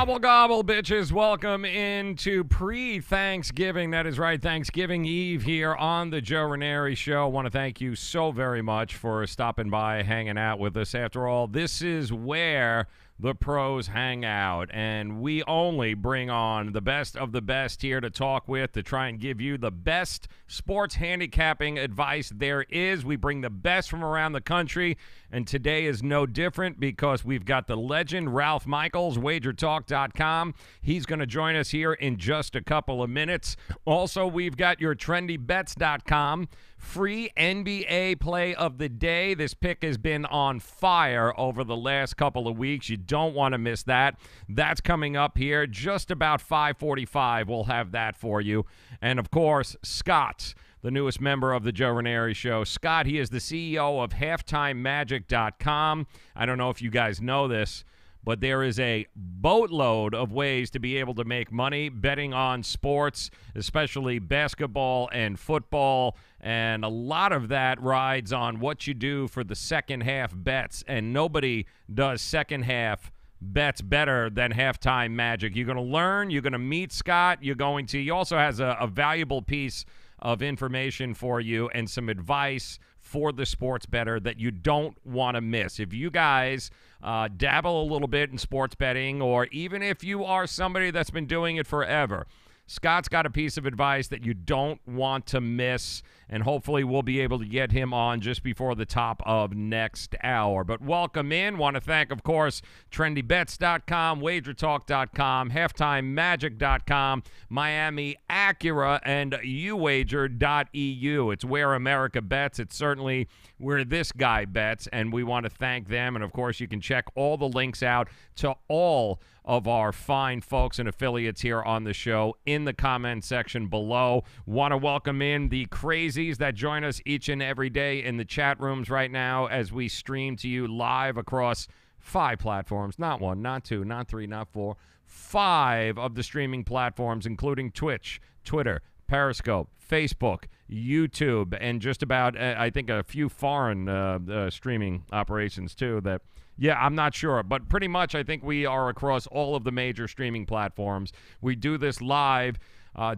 Gobble, gobble, bitches. Welcome into pre-Thanksgiving. That is right, Thanksgiving Eve here on the Joe Raineri Show. I want to thank you so very much for stopping by, hanging out with us. After all, this is where the pros hang out, and we only bring on the best of the best here to talk with, to try and give you the best sports handicapping advice there is. We bring the best from around the country, and today is no different because we've got the legend Ralph Michaels, wagertalk.com. He's going to join us here in just a couple of minutes. Also, we've got your trendybets.com free NBA play of the day. This pick has been on fire over the last couple of weeks. You don't want to miss that. That's coming up here just about 5:45. We'll have that for you. And, of course, Scott, the newest member of the Joe Raineri Show. Scott, he is the CEO of HalftimeMagic.com. I don't know if you guys know this, but there is a boatload of ways to be able to make money betting on sports, especially basketball and football, and a lot of that rides on what you do for the second half bets, and nobody does second half bets better than Halftime Magic. You're going to learn. You're going to meet Scott. He also has a valuable piece of information for you and some advice for the sports bettor that you don't want to miss. If you guys dabble a little bit in sports betting, or even if you are somebody that's been doing it forever, Scott's got a piece of advice that you don't want to miss, and hopefully we'll be able to get him on just before the top of next hour. But welcome in. Want to thank, of course, trendybets.com, wagertalk.com, halftimemagic.com, Miami Acura, and uwager.eu. It's where America bets. It's certainly where this guy bets, and we want to thank them. And, of course, you can check all the links out to all of our fine folks and affiliates here on the show in the comment section below. Want to welcome in the crazies that join us each and every day in the chat rooms right now as we stream to you live across 5 platforms. Not 1, not 2, not 3, not 4. 5 of the streaming platforms, including Twitch, Twitter, Periscope, Facebook, YouTube, and just about, I think, a few foreign streaming operations, too, that, yeah, I'm not sure. But pretty much I think we are across all of the major streaming platforms. We do this live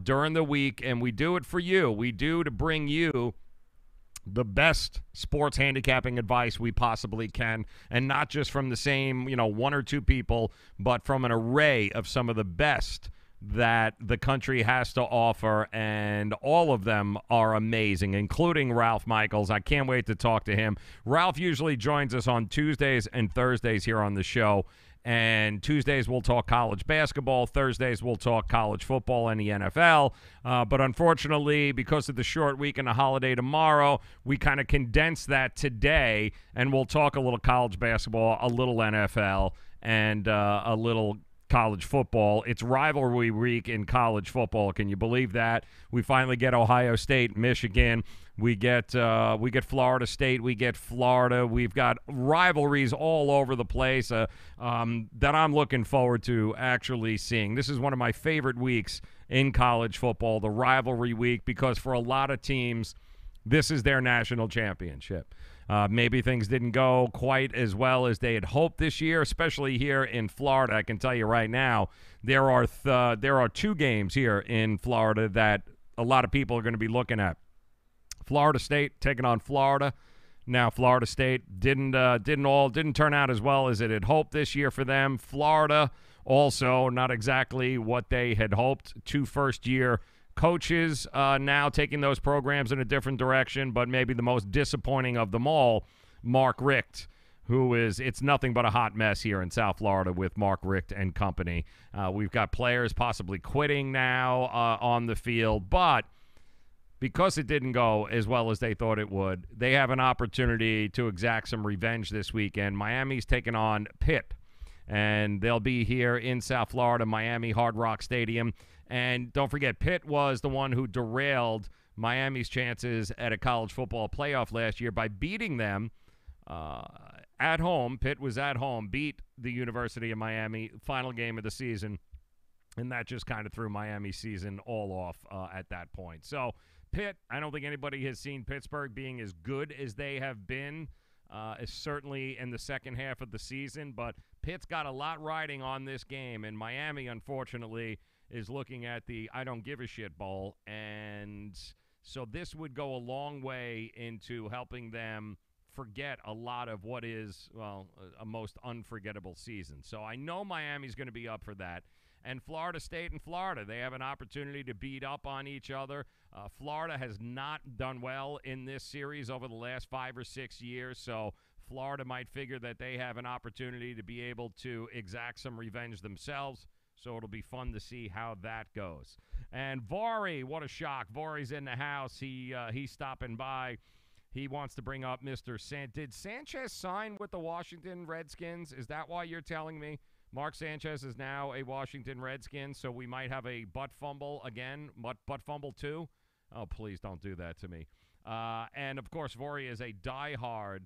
during the week, and we do it for you. We do to bring you the best sports handicapping advice we possibly can, and not just from the same, 1 or 2 people, but from an array of some of the best that the country has to offer, and all of them are amazing, including Ralph Michaels. I can't wait to talk to him. Ralph usually joins us on Tuesdays and Thursdays here on the show, and Tuesdays we'll talk college basketball, Thursdays we'll talk college football and the NFL, but unfortunately, because of the short week and the holiday tomorrow, we kind of condensed that today, and we'll talk a little college basketball, a little NFL, and a little college football. It's rivalry week in college football. Can you believe that? We finally get Ohio State, Michigan. We get Florida State. We get Florida. We've got rivalries all over the place that I'm looking forward to actually seeing. This is one of my favorite weeks in college football, the rivalry week, because for a lot of teams, this is their national championship. Maybe things didn't go quite as well as they had hoped this year, especially here in Florida. I can tell you right now, there are 2 games here in Florida that a lot of people are going to be looking at. Florida State taking on Florida. Now, Florida State didn't turn out as well as it had hoped this year for them. Florida also not exactly what they had hoped. 2 first-year coaches now taking those programs in a different direction, but maybe the most disappointing of them all, Mark Richt, it's nothing but a hot mess here in South Florida with Mark Richt and company. We've got players possibly quitting now on the field, but because it didn't go as well as they thought it would, they have an opportunity to exact some revenge this weekend. Miami's taking on Pitt, and they'll be here in South Florida, Miami Hard Rock Stadium. And don't forget, Pitt was the one who derailed Miami's chances at a college football playoff last year by beating them at home. Pitt was at home, beat the University of Miami, final game of the season, and that just kind of threw Miami's season all off at that point. So Pitt, I don't think anybody has seen Pittsburgh being as good as they have been certainly in the second half of the season. But Pitt's got a lot riding on this game, and Miami, unfortunately, is looking at the I don't give a shit bowl. And so this would go a long way into helping them forget a lot of what is, well, a most unforgettable season. So I know Miami's going to be up for that. And Florida State and Florida, they have an opportunity to beat up on each other. Florida has not done well in this series over the last 5 or 6 years, so Florida might figure that they have an opportunity to be able to exact some revenge themselves. So it'll be fun to see how that goes. And Vori, what a shock. Vori's in the house. He's stopping by. He wants to bring up Mr. Did Sanchez sign with the Washington Redskins? Is that why you're telling me? Mark Sanchez is now a Washington Redskin, so we might have a butt fumble again, butt fumble 2. Oh, please don't do that to me. And, of course, Vori is a diehard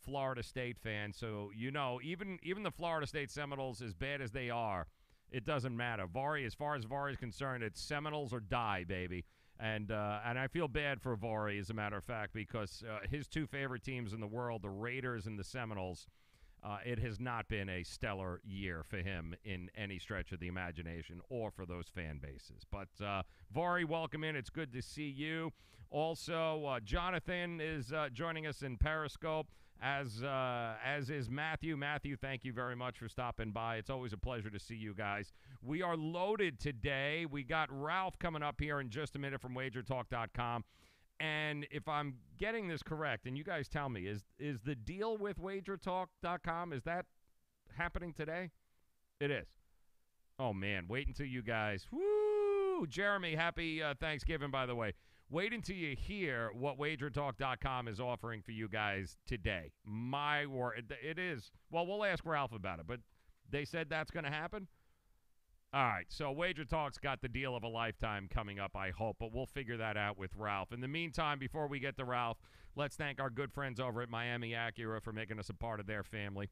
Florida State fan, so you know, even the Florida State Seminoles, as bad as they are, it doesn't matter. Vori, as far as Vori is concerned, it's Seminoles or die, baby. And I feel bad for Vori, as a matter of fact, because his 2 favorite teams in the world, the Raiders and the Seminoles, it has not been a stellar year for him in any stretch of the imagination or for those fan bases. But, Vori, welcome in. It's good to see you. Also, Jonathan is joining us in Periscope, as is Matthew. Matthew, thank you very much for stopping by. It's always a pleasure to see you guys. We are loaded today. We got Ralph coming up here in just a minute from WagerTalk.com. And if I'm getting this correct, and you guys tell me, is the deal with WagerTalk.com, is that happening today? It is. Oh, man, wait until you guys. Woo! Jeremy, happy Thanksgiving, by the way. Wait until you hear what WagerTalk.com is offering for you guys today. My word, it is. Well, we'll ask Ralph about it, but they said that's going to happen? All right, so Wager Talk's got the deal of a lifetime coming up, I hope, but we'll figure that out with Ralph. In the meantime, before we get to Ralph, let's thank our good friends over at Miami Acura for making us a part of their family.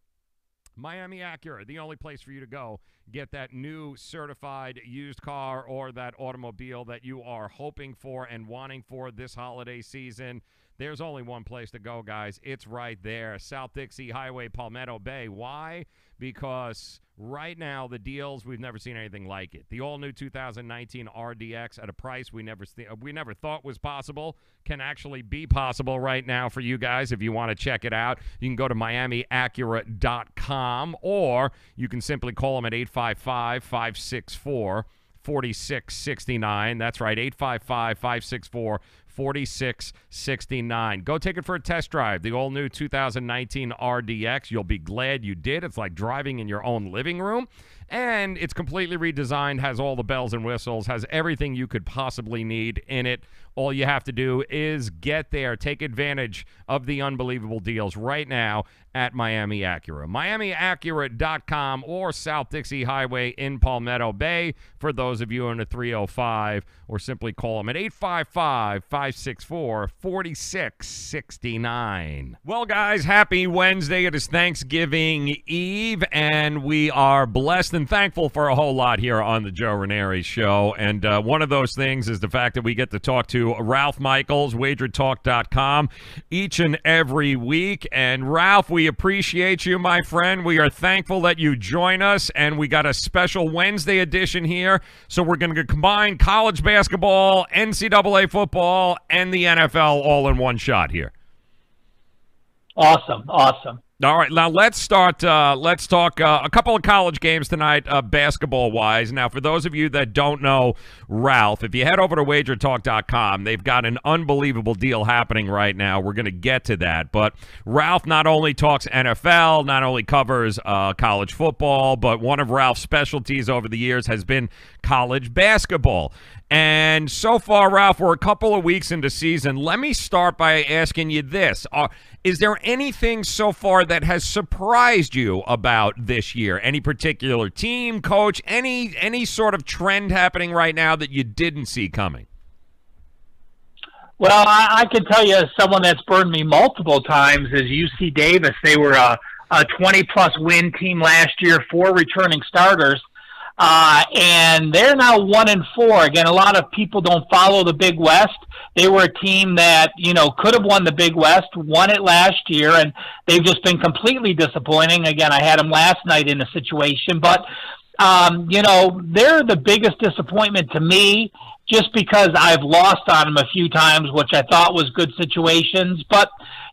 Miami Acura, the only place for you to go. Get that new certified used car or that automobile that you are hoping for and wanting for this holiday season. There's only one place to go, guys. It's right there, South Dixie Highway, Palmetto Bay. Why? Because right now, the deals, we've never seen anything like it. The all-new 2019 RDX at a price we never thought was possible can actually be possible right now for you guys. If you want to check it out, you can go to miamiacura.com, or you can simply call them at 855-564-4669. That's right, 855-564-4669. Go take it for a test drive. The all-new 2019 RDX. You'll be glad you did. It's like driving in your own living room. And it's completely redesigned, has all the bells and whistles, has everything you could possibly need in it. All you have to do is get there. Take advantage of the unbelievable deals right now at Miami Acura. MiamiAcura.com or South Dixie Highway in Palmetto Bay for those of you in the 305, or simply call them at 855-564-4669. Well, guys, happy Wednesday. It is Thanksgiving Eve, and we are blessed and thankful for a whole lot here on the Joe Raineri Show. And one of those things is the fact that we get to talk to Ralph Michaels, WagerTalk.com, each and every week. And Ralph, we appreciate you, my friend. We are thankful that you join us, and we got a special Wednesday edition here. So we're going to combine college basketball, NCAA football, and the NFL all in one shot here. Awesome. All right, now let's start. Let's talk a couple of college games tonight, basketball-wise. Now, for those of you that don't know Ralph, if you head over to WagerTalk.com, they've got an unbelievable deal happening right now. We're going to get to that. But Ralph not only talks NFL, not only covers college football, but one of Ralph's specialties over the years has been college basketball. And so far, Ralph, we're a couple of weeks into season. Let me start by asking you this. Is there anything so far that has surprised you about this year? Any particular team, coach, any sort of trend happening right now that you didn't see coming? Well, I can tell you someone that's burned me multiple times is UC Davis. They were a 20-plus win team last year, 4 returning starters. And they're now 1-4. Again, a lot of people don't follow the Big West. They were a team that, could have won the Big West, won it last year, and they've just been completely disappointing. Again, I had them last night in a situation, but, they're the biggest disappointment to me just because I've lost on them a few times, which I thought was good situations. But,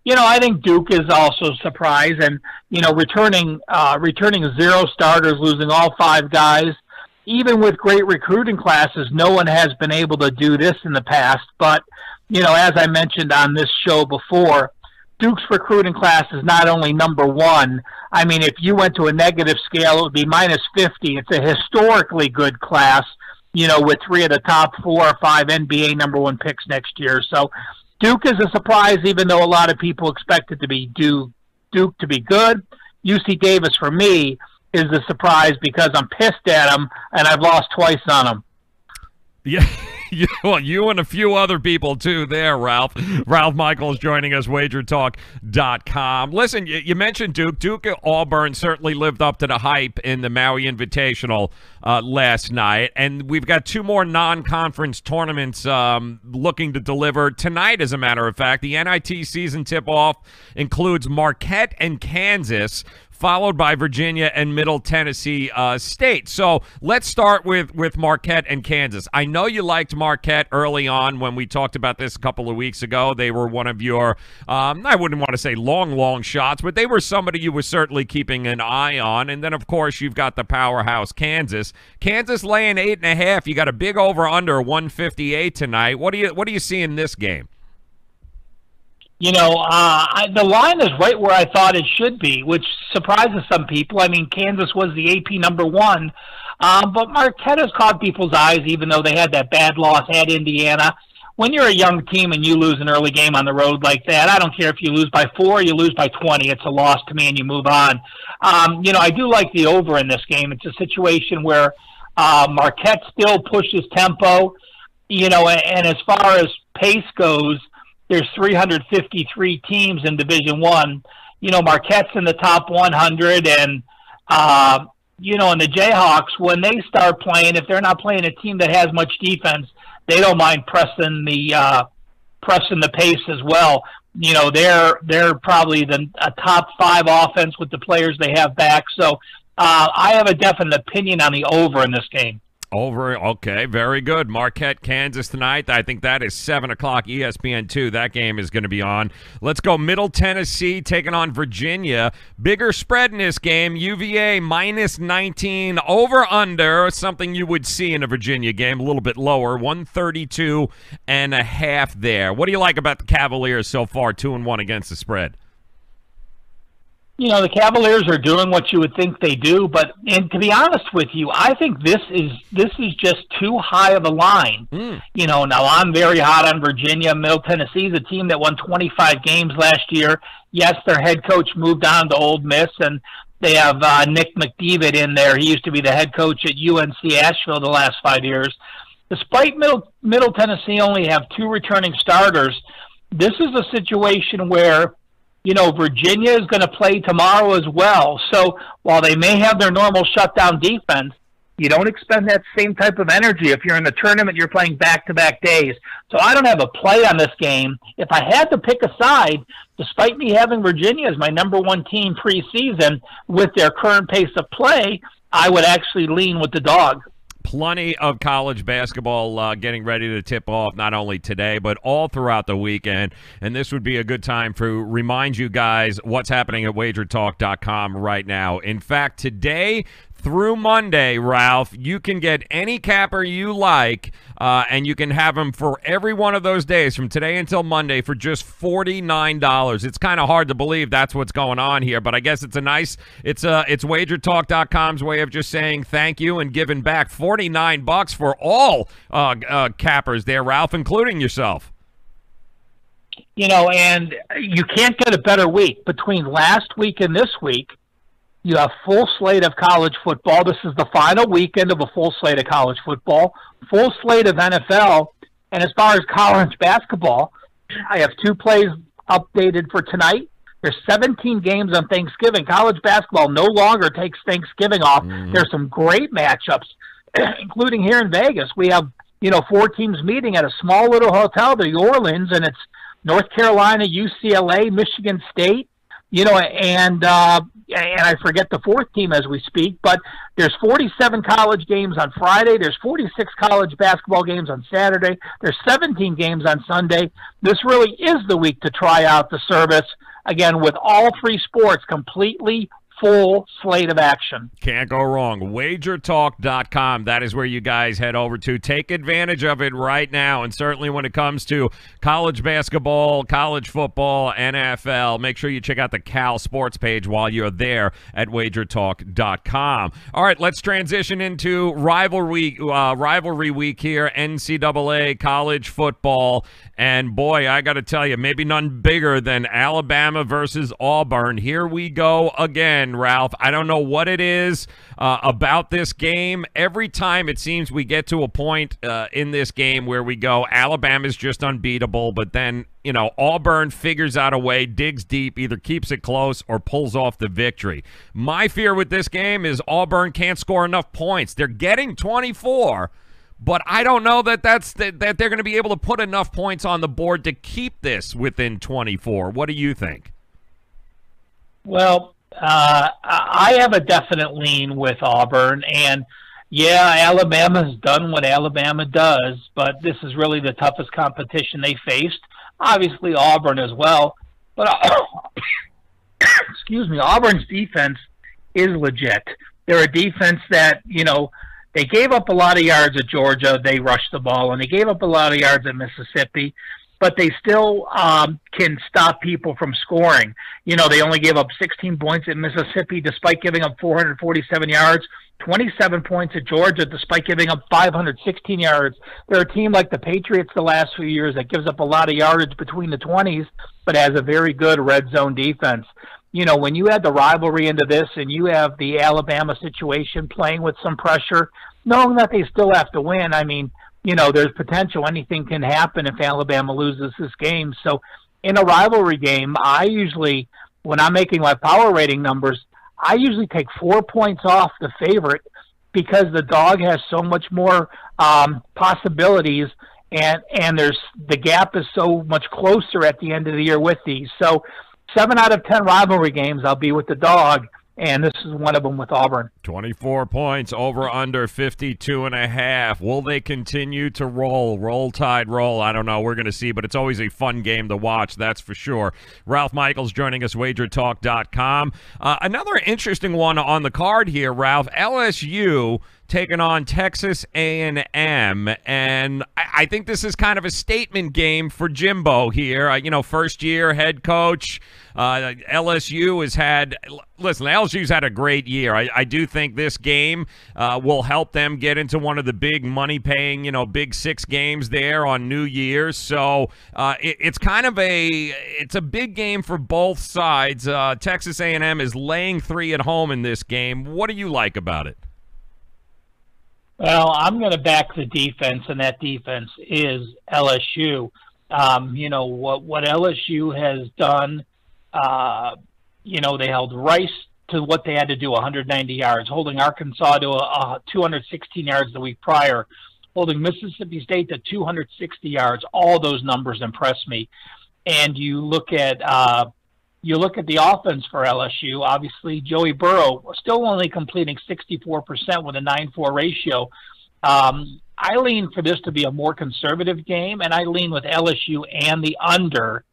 I think Duke is also a surprise, and, returning 0 starters, losing all 5 guys. Even with great recruiting classes, no one has been able to do this in the past. But, as I mentioned on this show before, Duke's recruiting class is not only number 1. I mean, if you went to a negative scale, it would be -50. It's a historically good class, with 3 of the top 4 or 5 NBA number 1 picks next year. So Duke is a surprise, even though a lot of people expect it to be Duke to be good. UC Davis, for me, is a surprise because I'm pissed at them, and I've lost twice on them. Yeah, well, you and a few other people, too, there, Ralph. Ralph Michaels joining us, WagerTalk.com. Listen, you mentioned Duke. Duke at Auburn certainly lived up to the hype in the Maui Invitational last night, and we've got 2 more non-conference tournaments looking to deliver tonight, as a matter of fact. The NIT season tip-off includes Marquette and Kansas, followed by Virginia and Middle Tennessee State. So let's start with Marquette and Kansas. I know you liked Marquette early on when we talked about this a couple of weeks ago. They were one of your, I wouldn't want to say long shots, but they were somebody you were certainly keeping an eye on. And then, of course, you've got the powerhouse Kansas. Kansas laying 8.5. You got a big over-under 158 tonight. What do you see in this game? The line is right where I thought it should be, which surprises some people. I mean, Kansas was the AP number 1, but Marquette has caught people's eyes, even though they had that bad loss at Indiana. When you're a young team and you lose an early game on the road like that, I don't care if you lose by 4 or you lose by 20. It's a loss to me, and you move on. I do like the over in this game. It's a situation where Marquette still pushes tempo, and as far as pace goes, there's 353 teams in Division I. Marquette's in the top 100, and and the Jayhawks, when they start playing, if they're not playing a team that has much defense, they don't mind pressing the pace as well. They're probably a top 5 offense with the players they have back. So I have a definite opinion on the over in this game. Over, okay, very good. Marquette, Kansas tonight. I think that is 7 o'clock ESPN2. That game is going to be on. Let's go Middle Tennessee taking on Virginia. Bigger spread in this game. UVA -19, over under, something you would see in a Virginia game, a little bit lower, 132.5 there. What do you like about the Cavaliers so far, 2-1 against the spread? The Cavaliers are doing what you would think they do, and to be honest with you, I think this is just too high of a line. Now I'm very hot on Virginia. Middle Tennessee is a team that won 25 games last year. Yes, their head coach moved on to Ole Miss, and they have Nick McDevitt in there. He used to be the head coach at UNC Asheville the last 5 years. Despite Middle Tennessee only have 2 returning starters, this is a situation where Virginia is going to play tomorrow as well. So while they may have their normal shutdown defense, you don't expend that same type of energy. If you're in the tournament, you're playing back-to-back days. So I don't have a play on this game. If I had to pick a side, despite me having Virginia as my number 1 team preseason with their current pace of play, I would actually lean with the dog. Plenty of college basketball getting ready to tip off, not only today, but all throughout the weekend. And this would be a good time to remind you guys what's happening at WagerTalk.com right now. In fact, today through Monday, Ralph, you can get any capper you like, and you can have them for every one of those days from today until Monday for just $49. It's kind of hard to believe that's what's going on here, but I guess it's it's WagerTalk.com's way of just saying thank you and giving back $49 for all cappers there, Ralph, including yourself. And you can't get a better week. Between last week and this week, you have full slate of college football. This is the final weekend of a full slate of college football, full slate of NFL. And as far as college basketball, I have 2 plays updated for tonight. There's 17 games on Thanksgiving. College basketball no longer takes Thanksgiving off. There's some great matchups, including here in Vegas. We have, 4 teams meeting at a small little hotel, the Orleans, and it's North Carolina, UCLA, Michigan State, and I forget the 4th team as we speak, but there's 47 college games on Friday. There's 46 college basketball games on Saturday. There's 17 games on Sunday. This really is the week to try out the service, again, with all 3 sports completely full slate of action. Can't go wrong. WagerTalk.com. That is where you guys head over to. Take advantage of it right now. And certainly when it comes to college basketball, college football, NFL, make sure you check out the Cal Sports page while you're there at WagerTalk.com. All right, let's transition into rivalry week here, NCAA college football. And boy, I got to tell you, maybe none bigger than Alabama versus Auburn. Here we go again, Ralph. I don't know what it is about this game. Every time it seems we get to a point in this game where we go, Alabama's just unbeatable, but then, Auburn figures out a way, digs deep, either keeps it close or pulls off the victory. My fear with this game is Auburn can't score enough points. They're getting 24, but I don't know that they're going to be able to put enough points on the board to keep this within 24. What do you think? Well, I have a definite lean with Auburn, and yeah, Alabama's done what Alabama does, but this is really the toughest competition they faced. Obviously, Auburn as well, but excuse me, Auburn's defense is legit. They're a defense that, they gave up a lot of yards at Georgia. They rushed the ball, and they gave up a lot of yards at Mississippi, but they still can stop people from scoring. They only gave up 16 points at Mississippi despite giving up 447 yards, 27 points at Georgia despite giving up 516 yards. They're a team like the Patriots the last few years that gives up a lot of yardage between the 20s, but has a very good red zone defense. When you add the rivalry into this and you have the Alabama situation playing with some pressure, knowing that they still have to win, there's potential. Anything can happen if Alabama loses this game. So in a rivalry game, when I'm making my power rating numbers, I usually take 4 points off the favorite because the dog has so much more possibilities, and the gap is so much closer at the end of the year with these. So 7 out of 10 rivalry games, I'll be with the dog, and this is one of them with Auburn. 24 points, over under 52.5. Will they continue to roll Tide roll? I don't know. We're going to see, but it's always a fun game to watch, that's for sure. Ralph Michaels joining us, WagerTalk.com. Another interesting one on the card here, Ralph. LSU taking on Texas A&M, and I think this is kind of a statement game for Jimbo here. First-year head coach. LSU's had a great year. I do think this game will help them get into one of the big money-paying, Big Six games there on New Year's. So it's kind of it's a big game for both sides. Texas A&M is laying 3 at home in this game. What do you like about it? Well, I'm going to back the defense, and that defense is LSU. What LSU has done, they held Rice to what they had to do, 190 yards, holding Arkansas to 216 yards the week prior, holding Mississippi State to 260 yards. All those numbers impress me. And you look at the offense for LSU. Obviously, Joey Burrow still only completing 64% with a 9-4 ratio. I lean for this to be a more conservative game, and I lean with LSU and the under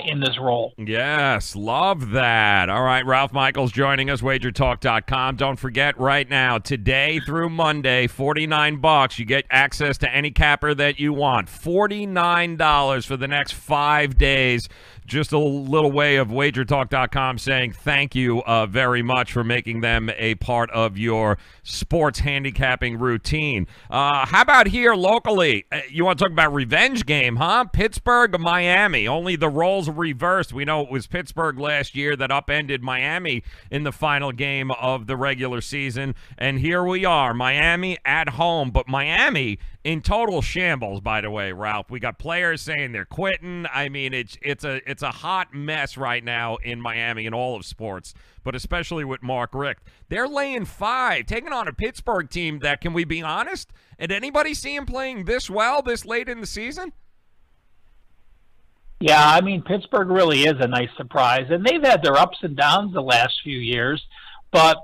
in this role. Yes, love that. All right, Ralph Michaels joining us, WagerTalk.com. Don't forget right now, today through Monday, $49. You get access to any capper that you want. $49 for the next 5 days. Just a little way of WagerTalk.com saying thank you very much for making them a part of your sports handicapping routine. How about here locally? You want to talk about revenge game, huh? Pittsburgh, Miami. Only the roles reversed. We know it was Pittsburgh last year that upended Miami in the final game of the regular season. And here we are, Miami at home. But Miami in total shambles, by the way, Ralph. We got players saying they're quitting. I mean, it's a hot mess right now in Miami in all of sports, but especially with Mark Richt. They're laying 5, taking on a Pittsburgh team that, can we be honest, did anybody see him playing this well this late in the season? Yeah, I mean, Pittsburgh really is a nice surprise, and they've had their ups and downs the last few years, but,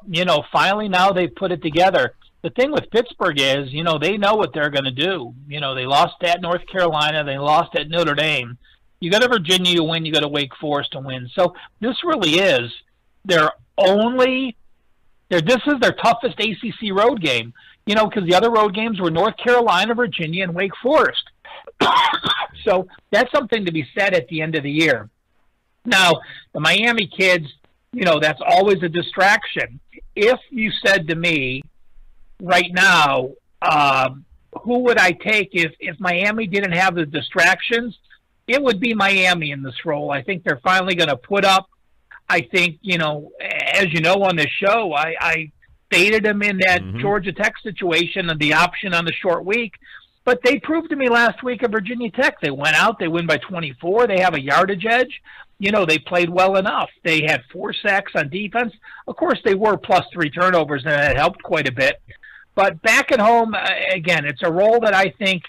finally now they've put it together. The thing with Pittsburgh is, they know what they're going to do. They lost at North Carolina. They lost at Notre Dame. You go to Virginia, you win. You go to Wake Forest to win. So this really is this is their toughest ACC road game, because the other road games were North Carolina, Virginia, and Wake Forest. So that's something to be said at the end of the year. Now, the Miami kids, that's always a distraction. If you said to me, right now, who would I take if Miami didn't have the distractions? It would be Miami in this role. I think they're finally going to put up. I think, as you know on this show, I stated them in that Georgia Tech situation and the option on the short week. But they proved to me last week at Virginia Tech. They went out, they win by 24. They have a yardage edge. They played well enough. They had 4 sacks on defense. Of course, they were plus 3 turnovers, and that helped quite a bit. But back at home, again, it's a role that I think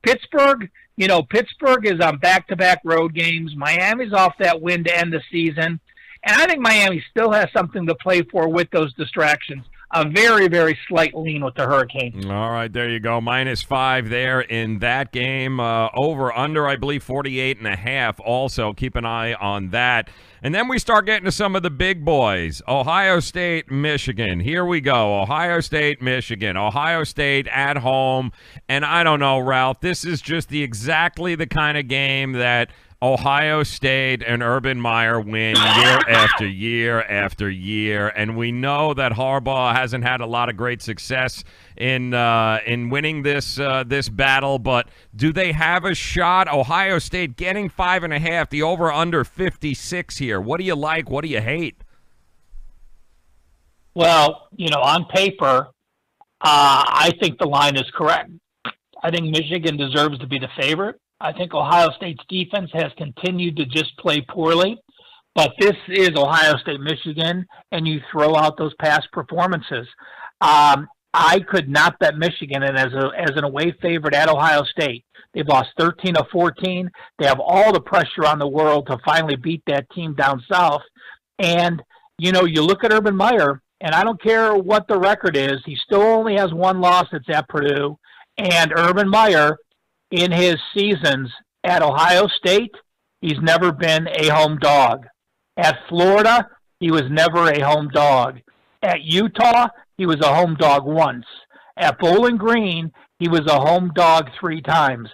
Pittsburgh is on back-to-back road games. Miami's off that win to end the season. And I think Miami still has something to play for with those distractions. A very, very slight lean with the Hurricanes. All right, there you go. -5 there in that game. Over, under, I believe, 48.5 also. Keep an eye on that. And then we start getting to some of the big boys. Ohio State, Michigan. Here we go. Ohio State, Michigan. Ohio State at home. And I don't know, Ralph, this is just exactly the kind of game that Ohio State and Urban Meyer win year after year after year, and we know that Harbaugh hasn't had a lot of great success in winning this battle. But do they have a shot? Ohio State getting 5.5, the over under 56 here. What do you like? What do you hate? Well, on paper, I think the line is correct. I think Michigan deserves to be the favorite. I think Ohio State's defense has continued to just play poorly, but this is Ohio State, Michigan, and you throw out those past performances. I could not bet Michigan and as an away favorite at Ohio State. They've lost 13 of 14. They have all the pressure on the world to finally beat that team down south. And, you look at Urban Meyer, and I don't care what the record is, he still only has 1 loss. It's at Purdue. And Urban Meyer, in his seasons at Ohio State, he's never been a home dog. At Florida, he was never a home dog. At Utah, he was a home dog once. At Bowling Green, he was a home dog 3 times.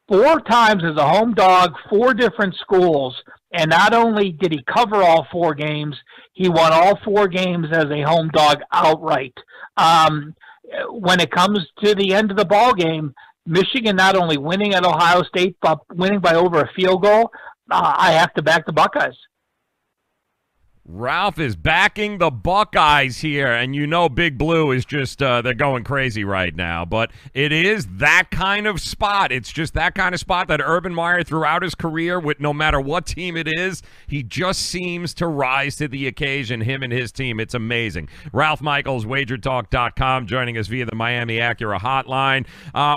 4 times as a home dog, 4 different schools. And not only did he cover all 4 games, he won all 4 games as a home dog outright. When it comes to the end of the ball game, Michigan not only winning at Ohio State, but winning by over a field goal, I have to back the Buckeyes. Ralph is backing the Buckeyes here, and Big Blue is just, they're going crazy right now. But it is that kind of spot. It's just that kind of spot that Urban Meyer, throughout his career, with no matter what team it is, he just seems to rise to the occasion, him and his team. It's amazing. Ralph Michaels, WagerTalk.com, joining us via the Miami Acura hotline.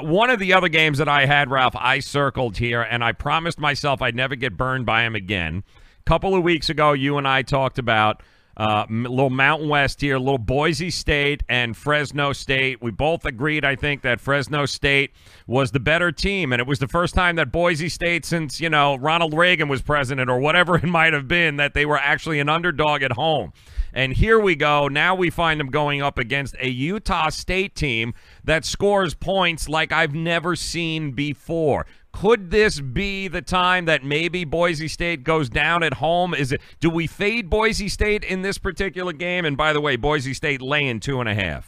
One of the other games that I had, Ralph, I circled here, and I promised myself I'd never get burned by him again. Couple of weeks ago, you and I talked about a little Mountain West here, a little Boise State and Fresno State. We both agreed, I think, that Fresno State was the better team, and it was the first time that Boise State, since, Ronald Reagan was president or whatever it might have been, that they were actually an underdog at home. And here we go. Now we find them going up against a Utah State team that scores points like I've never seen before. Could this be the time that maybe Boise State goes down at home? Do we fade Boise State in this particular game? And by the way, Boise State laying 2.5.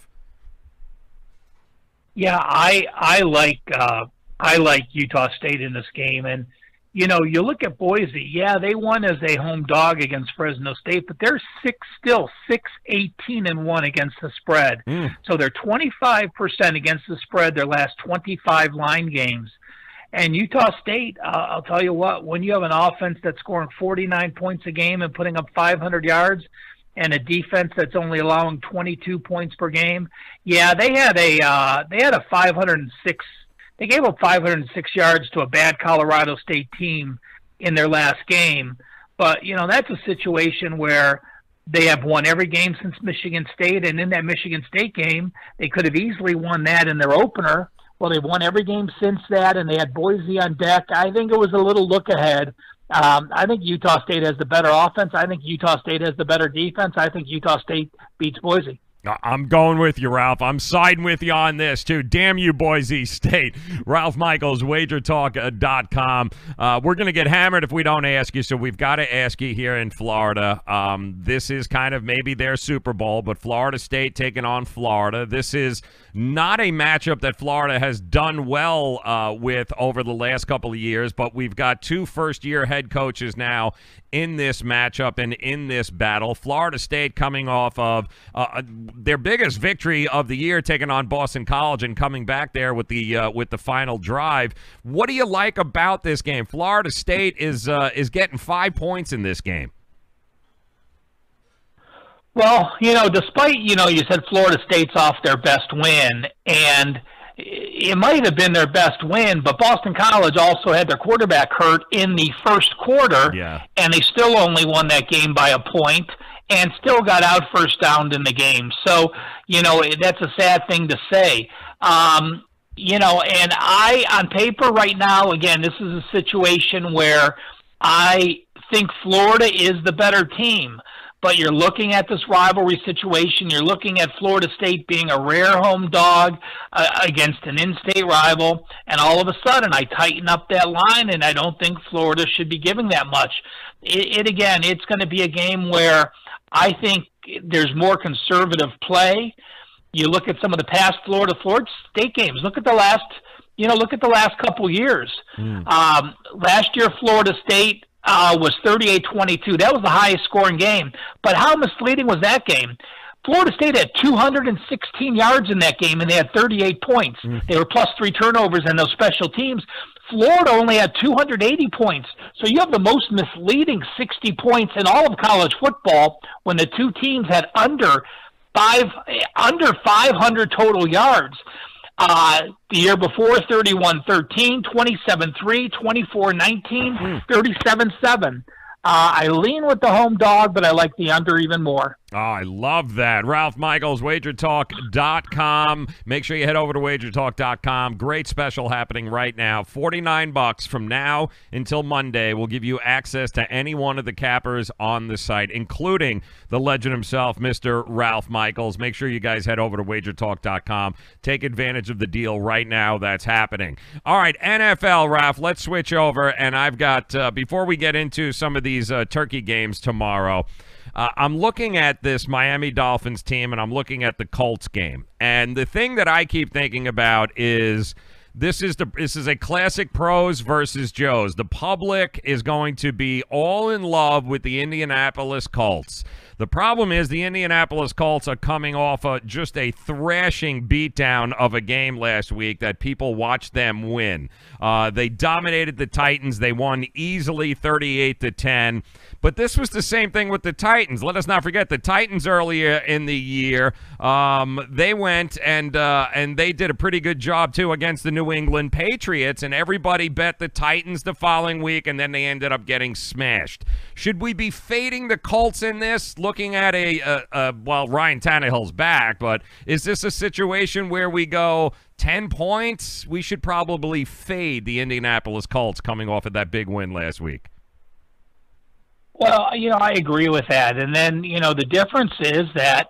Yeah, I like Utah State in this game, and you look at Boise. Yeah, they won as a home dog against Fresno State, but they're 6-18-1 against the spread. So they're 25% against the spread their last 25 line games. And Utah State, I'll tell you what, when you have an offense that's scoring 49 points a game and putting up 500 yards, and a defense that's only allowing 22 points per game, yeah, they had a 506. They gave up 506 yards to a bad Colorado State team in their last game. But, that's a situation where they have won every game since Michigan State, and in that Michigan State game, they could have easily won that in their opener. Well, they've won every game since that, and they had Boise on deck. I think it was a little look ahead. I think Utah State has the better offense. I think Utah State has the better defense. I think Utah State beats Boise. I'm going with you, Ralph. I'm siding with you on this, too. Damn you, Boise State. Ralph Michaels, wagertalk.com. We're going to get hammered if we don't ask you, so we've got to ask you here in Florida. This is kind of maybe their Super Bowl, but Florida State taking on Florida. This is not a matchup that Florida has done well with over the last couple of years, but we've got two first-year head coaches now in this matchup and in this battle. Florida State coming off of their biggest victory of the year, taking on Boston College and coming back there with the final drive. What do you like about this game? Florida State is getting 5 points in this game. Well, despite, you said Florida State's off their best win, and it might have been their best win, but Boston College also had their quarterback hurt in the first quarter, and they still only won that game by a point and still got out first down in the game. So, that's a sad thing to say. And on paper right now, again, this is a situation where I think Florida is the better team. But you're looking at this rivalry situation. You're looking at Florida State being a rare home dog against an in-state rival, and all of a sudden I tighten up that line, and I don't think Florida should be giving that much. Again, it's going to be a game where I think there's more conservative play. You look at some of the past Florida State games. Look at the last couple years. Last year, Florida State was 38-22. That was the highest scoring game. But how misleading was that game? Florida State had 216 yards in that game, and they had 38 points. They were plus 3 turnovers in those special teams. Florida only had 280 points. So you have the most misleading 60 points in all of college football when the two teams had under 500 total yards. The year before, 31-13, 27-3, 24-19, 37-7. I lean with the home dog, but I like the under even more. Oh, I love that. Ralph Michaels, wagertalk.com. Make sure you head over to wagertalk.com. Great special happening right now. $49 from now until Monday will give you access to any one of the cappers on the site, including the legend himself, Mr. Ralph Michaels. Make sure you guys head over to wagertalk.com. Take advantage of the deal right now that's happening. All right, NFL, Ralph, let's switch over. And I've got, before we get into some of these turkey games tomorrow, I'm looking at this Miami Dolphins team, and I'm looking at the Colts game. And the thing that I keep thinking about is this is a classic pros versus Joes. The public is going to be all in love with the Indianapolis Colts. The problem is the Indianapolis Colts are coming off just a thrashing beatdown of a game last week that people watched them win. They dominated the Titans. They won easily 38-10. But this was the same thing with the Titans. Let us not forget the Titans earlier in the year. They went and they did a pretty good job, too, against the New England Patriots, and everybody bet the Titans the following week, and then they ended up getting smashed. Should we be fading the Colts in this, looking at well, Ryan Tannehill's back, but is this a situation where we go 10 points? We should probably fade the Indianapolis Colts coming off of that big win last week. Well, I agree with that. And then, the difference is that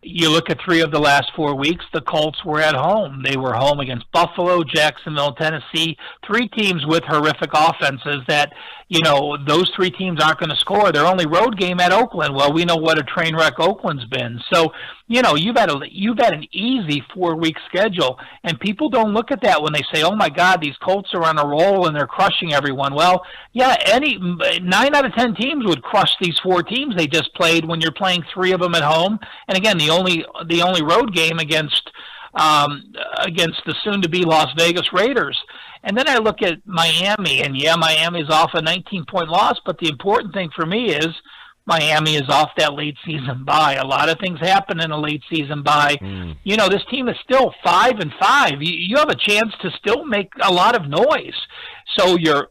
you look at 3 of the last 4 weeks, the Colts were at home. They were home against Buffalo, Jacksonville, Tennessee, 3 teams with horrific offenses that, those three teams aren't going to score. Their only road game at Oakland. Well, we know what a train wreck Oakland's been. So, you've had an easy 4-week schedule, and people don't look at that when they say, "Oh my God, these Colts are on a roll and they're crushing everyone." Well, yeah, 9 out of 10 teams would crush these 4 teams they just played when you're playing 3 of them at home. And again, the only road game against the soon-to-be Las Vegas Raiders. And then I look at Miami, and yeah, Miami's off a 19-point loss, but the important thing for me is Miami is off that late season bye. A lot of things happen in a late season bye. This team is still 5-5. You have a chance to still make a lot of noise. So you're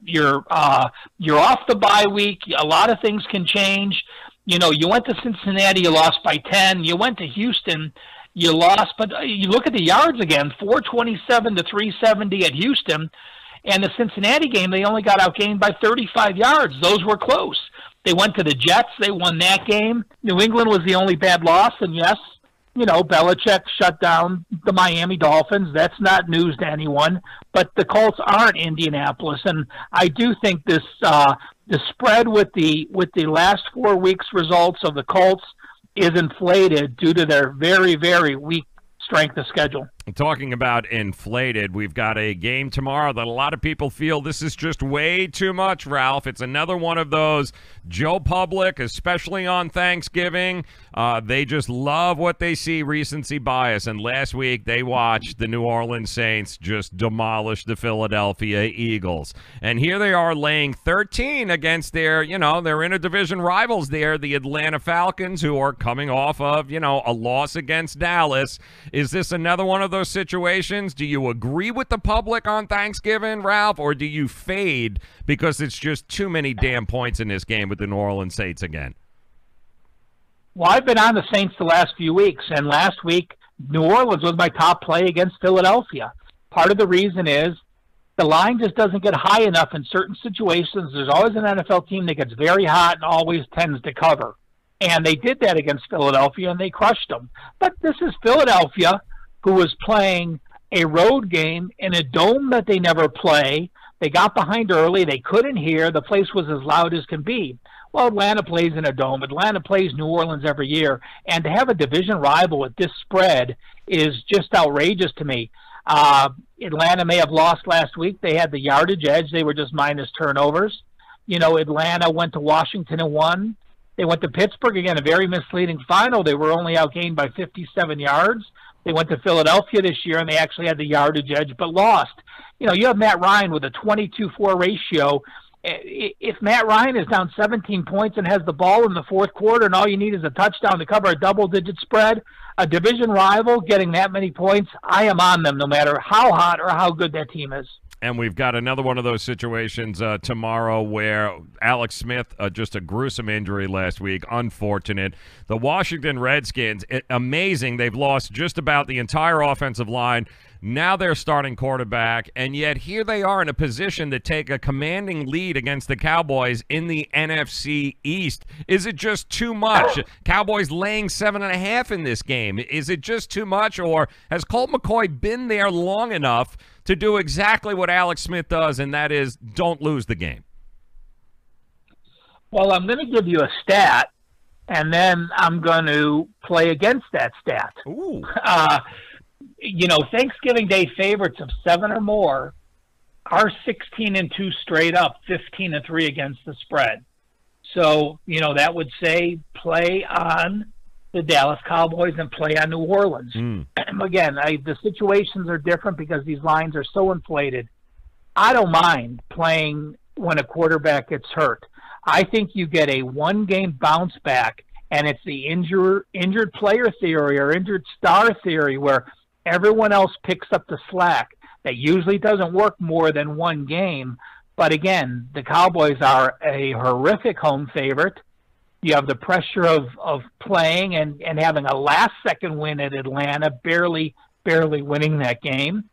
off the bye week. A lot of things can change. You went to Cincinnati, you lost by 10. You went to Houston, you lost, but you look at the yards again, 427 to 370 at Houston, and the Cincinnati game, they only got outgained by 35 yards. Those were close. They went to the Jets, they won that game. New England was the only bad loss, and yes, Belichick shut down the Miami Dolphins. That's not news to anyone, but the Colts aren't Indianapolis, and I do think this the spread with the last 4 weeks results of the Colts is inflated due to their very, very weak strength of schedule. Talking about inflated, we've got a game tomorrow that a lot of people feel this is just way too much, Ralph. It's another one of those Joe Public, especially on Thanksgiving. They just love what they see, recency bias. And last week they watched the New Orleans Saints just demolish the Philadelphia Eagles. And here they are laying 13 against their interdivision rivals there, the Atlanta Falcons, who are coming off of, a loss against Dallas. Is this another one of those situations? Do you agree with the public on Thanksgiving, Ralph, or do you fade because it's just too many damn points in this game with the New Orleans Saints again? Well, I've been on the Saints the last few weeks, and last week New Orleans was my top play against Philadelphia. Part of the reason is the line just doesn't get high enough in certain situations. There's always an NFL team that gets very hot and always tends to cover. And they did that against Philadelphia, and they crushed them. But this is Philadelphia, who was playing a road game in a dome that they never play. They got behind early. They couldn't hear. The place was as loud as can be. Well, Atlanta plays in a dome. Atlanta plays New Orleans every year. And to have a division rival with this spread is just outrageous to me. Atlanta may have lost last week. They had the yardage edge. They were just minus turnovers. Atlanta went to Washington and won. They went to Pittsburgh, again, a very misleading final. They were only outgained by 57 yards. They went to Philadelphia this year, and they actually had the yardage edge, but lost. You have Matt Ryan with a 22-4 ratio. If Matt Ryan is down 17 points and has the ball in the fourth quarter and all you need is a touchdown to cover a double-digit spread, a division rival getting that many points, I am on them no matter how hot or how good that team is. And we've got another one of those situations tomorrow where Alex Smith, just a gruesome injury last week, unfortunate. The Washington Redskins, amazing. They've lost just about the entire offensive line. Now they're starting quarterback, and yet here they are in a position to take a commanding lead against the Cowboys in the NFC East. Is it just too much? Cowboys laying 7.5 in this game. Is it just too much, or has Colt McCoy been there long enough to do exactly what Alex Smith does, and that is don't lose the game? Well, I'm going to give you a stat, and then I'm going to play against that stat. Ooh. Thanksgiving Day favorites of 7 or more are 16-2 straight up, 15-3 against the spread. So, that would say play on the Dallas Cowboys and play on New Orleans. Again, the situations are different because these lines are so inflated. I don't mind playing when a quarterback gets hurt. I think you get a one-game bounce back, and it's the injured player theory or injured star theory where everyone else picks up the slack. That usually doesn't work more than one game. But again, the Cowboys are a horrific home favorite. You have the pressure of playing and having a last-second win at Atlanta, barely winning that game.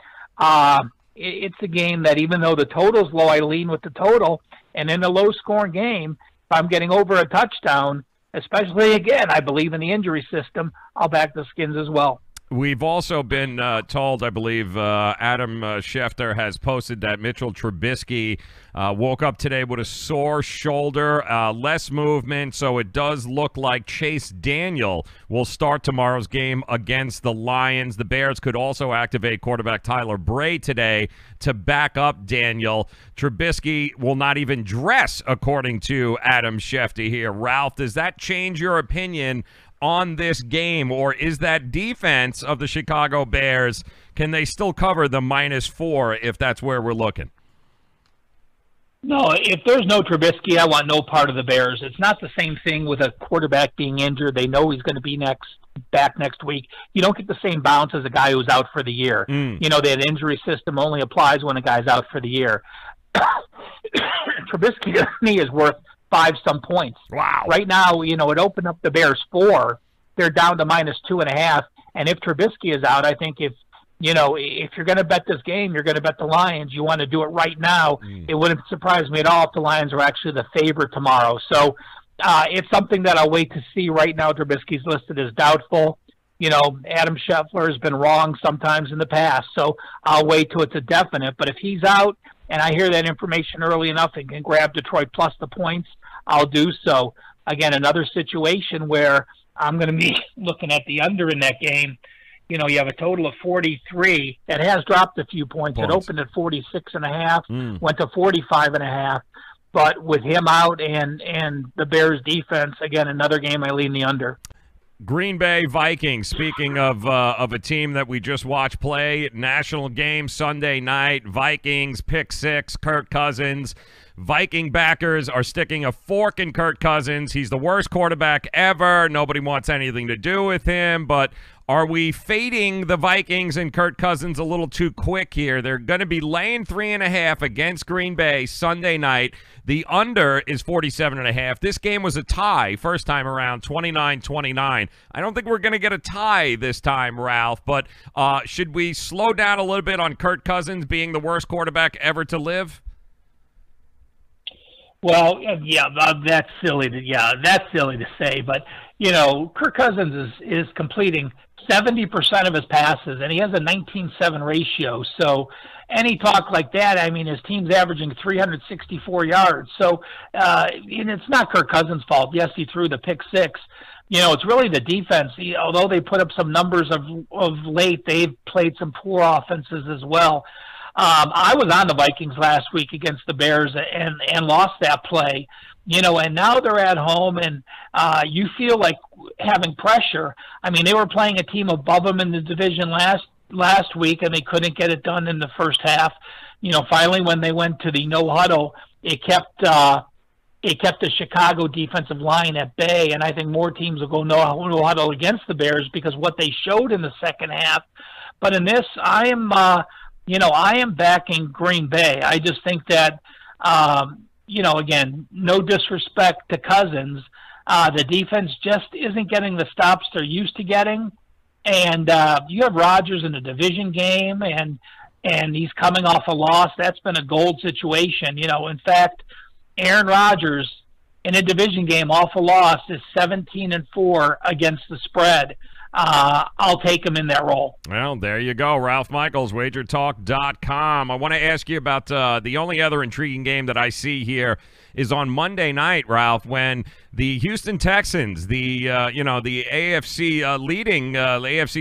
It's a game that even though the total's low, I lean with the total. And in a low-scoring game, if I'm getting over a touchdown, especially, again, I believe in the injury system, I'll back the Skins as well. We've also been told, I believe, Adam Schefter has posted that Mitchell Trubisky woke up today with a sore shoulder, less movement, so it does look like Chase Daniel will start tomorrow's game against the Lions. The Bears could also activate quarterback Tyler Bray today to back up Daniel. Trubisky will not even dress, according to Adam Schefter here. Ralph, does that change your opinion on this game, or is that defense of the Chicago Bears, can they still cover the -4 if that's where we're looking? No, if there's no Trubisky, I want no part of the Bears. It's not the same thing with a quarterback being injured. They know he's going to be back next week. You don't get the same bounce as a guy who's out for the year. You know, that injury system only applies when a guy's out for the year. Trubisky, to me, is worth 5-some points. Wow. Right now, you know, it opened up the Bears 4. They're down to -2.5. And if Trubisky is out, I think if you're going to bet this game, you're going to bet the Lions. You want to do it right now. It wouldn't surprise me at all if the Lions were actually the favorite tomorrow. So it's something that I'll wait to see. Right now, Trubisky's listed as doubtful. You know, Adam Schefter has been wrong sometimes in the past. So I'll wait till it's a definite. But if he's out and I hear that information early enough and can grab Detroit plus the points, I'll do so. Again, another situation where I'm going to be looking at the under in that game. You know, you have a total of 43. That has dropped a few points. It opened at 46.5, went to 45.5. But with him out and the Bears defense, again, another game I lean the under. Green Bay Vikings, speaking of a team that we just watched play, national game Sunday night, Vikings, pick 6, Kirk Cousins. Viking backers are sticking a fork in Kirk Cousins. He's the worst quarterback ever. Nobody wants anything to do with him. But are we fading the Vikings and Kirk Cousins a little too quick here? They're going to be laying 3.5 against Green Bay Sunday night. The under is 47.5. This game was a tie first time around, 29-29. I don't think we're going to get a tie this time, Ralph. But should we slow down a little bit on Kirk Cousins being the worst quarterback ever to live? Well, yeah, that's silly. That's silly to say. But you know, Kirk Cousins is completing 70% of his passes, and he has a 19-7 ratio. So, any talk like that, I mean, his team's averaging 364 yards. So, and it's not Kirk Cousins' fault. Yes, he threw the pick 6. You know, it's really the defense. Although they put up some numbers of late, they've played some poor offenses as well. I was on the Vikings last week against the Bears and lost that play, you know, and now they're at home and you feel like having pressure. I mean, they were playing a team above them in the division last week and they couldn't get it done in the first half. You know, finally when they went to the no huddle, it kept the Chicago defensive line at bay, and I think more teams will go no huddle against the Bears because what they showed in the second half. But in this, I am backing Green Bay. I just think that, again, no disrespect to Cousins, the defense just isn't getting the stops they're used to getting. And you have Rodgers in a division game, and he's coming off a loss. That's been a gold situation. You know, in fact, Aaron Rodgers in a division game off a loss is 17-4 against the spread. I'll take him in that role. Well, there you go. Ralph Michaels, wagertalk.com. I want to ask you about the only other intriguing game that I see here is on Monday night, Ralph, when the Houston Texans, the AFC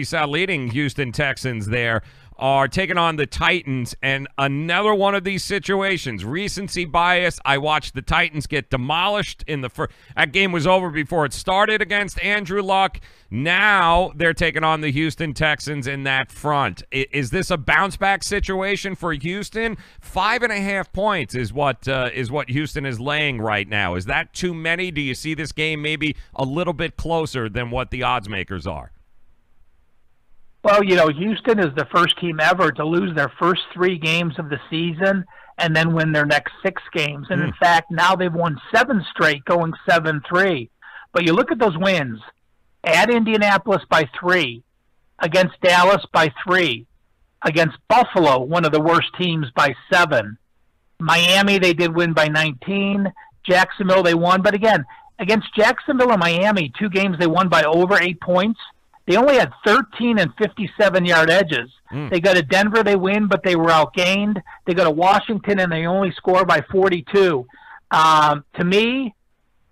South leading Houston Texans there, are taking on the Titans, and another one of these situations, recency bias. I watched the Titans get demolished in the first. That game was over before it started against Andrew Luck. Now they're taking on the Houston Texans in that front. Is this a bounce-back situation for Houston? 5.5 points is what Houston is laying right now. Is that too many? Do you see this game maybe a little bit closer than what the odds makers are? Well, you know, Houston is the first team ever to lose their first 3 games of the season and then win their next 6 games. And in fact, now they've won 7 straight, going 7-3. But you look at those wins. At Indianapolis by 3, against Dallas by 3, against Buffalo, one of the worst teams, by 7. Miami, they did win by 19. Jacksonville, they won. But again, against Jacksonville and Miami, 2 games they won by over 8 points. They only had 13 and 57-yard edges. They go to Denver, they win, but they were outgained. They go to Washington, and they only score by 42. To me,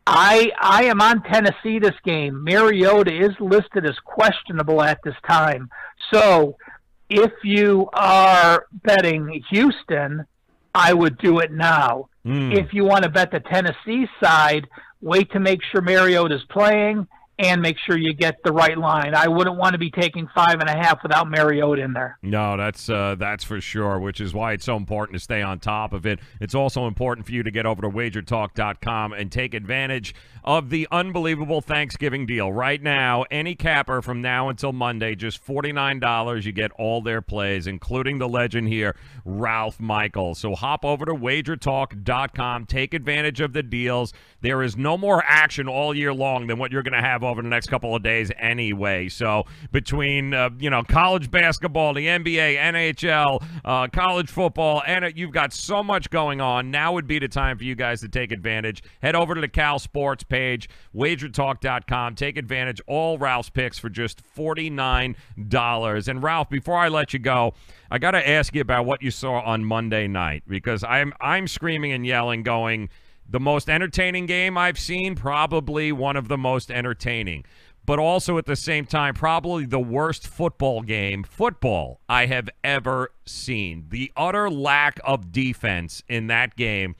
I am on Tennessee this game. Mariota is listed as questionable at this time. So if you are betting Houston, I would do it now. If you want to bet the Tennessee side, wait to make sure Mariota's playing and make sure you get the right line. I wouldn't want to be taking 5.5 without Mariota in there. No, that's for sure, which is why it's so important to stay on top of it. It's also important for you to get over to wagertalk.com and take advantage of the unbelievable Thanksgiving deal. Right now, any capper from now until Monday, just $49. You get all their plays, including the legend here, Ralph Michaels. So hop over to wagertalk.com. Take advantage of the deals. There is no more action all year long than what you're going to have over the next couple of days anyway. So between college basketball, the NBA, NHL, college football, and you've got so much going on. Now would be the time for you guys to take advantage. Head over to the Cal Sports page, wagertalk.com. Take advantage. All Ralph's picks for just $49. And Ralph, before I let you go, I got to ask you about what you saw on Monday night, because I'm screaming and yelling, going, the most entertaining game I've seen, probably one of the most entertaining, but also at the same time, probably the worst football I have ever seen. The utter lack of defense in that game.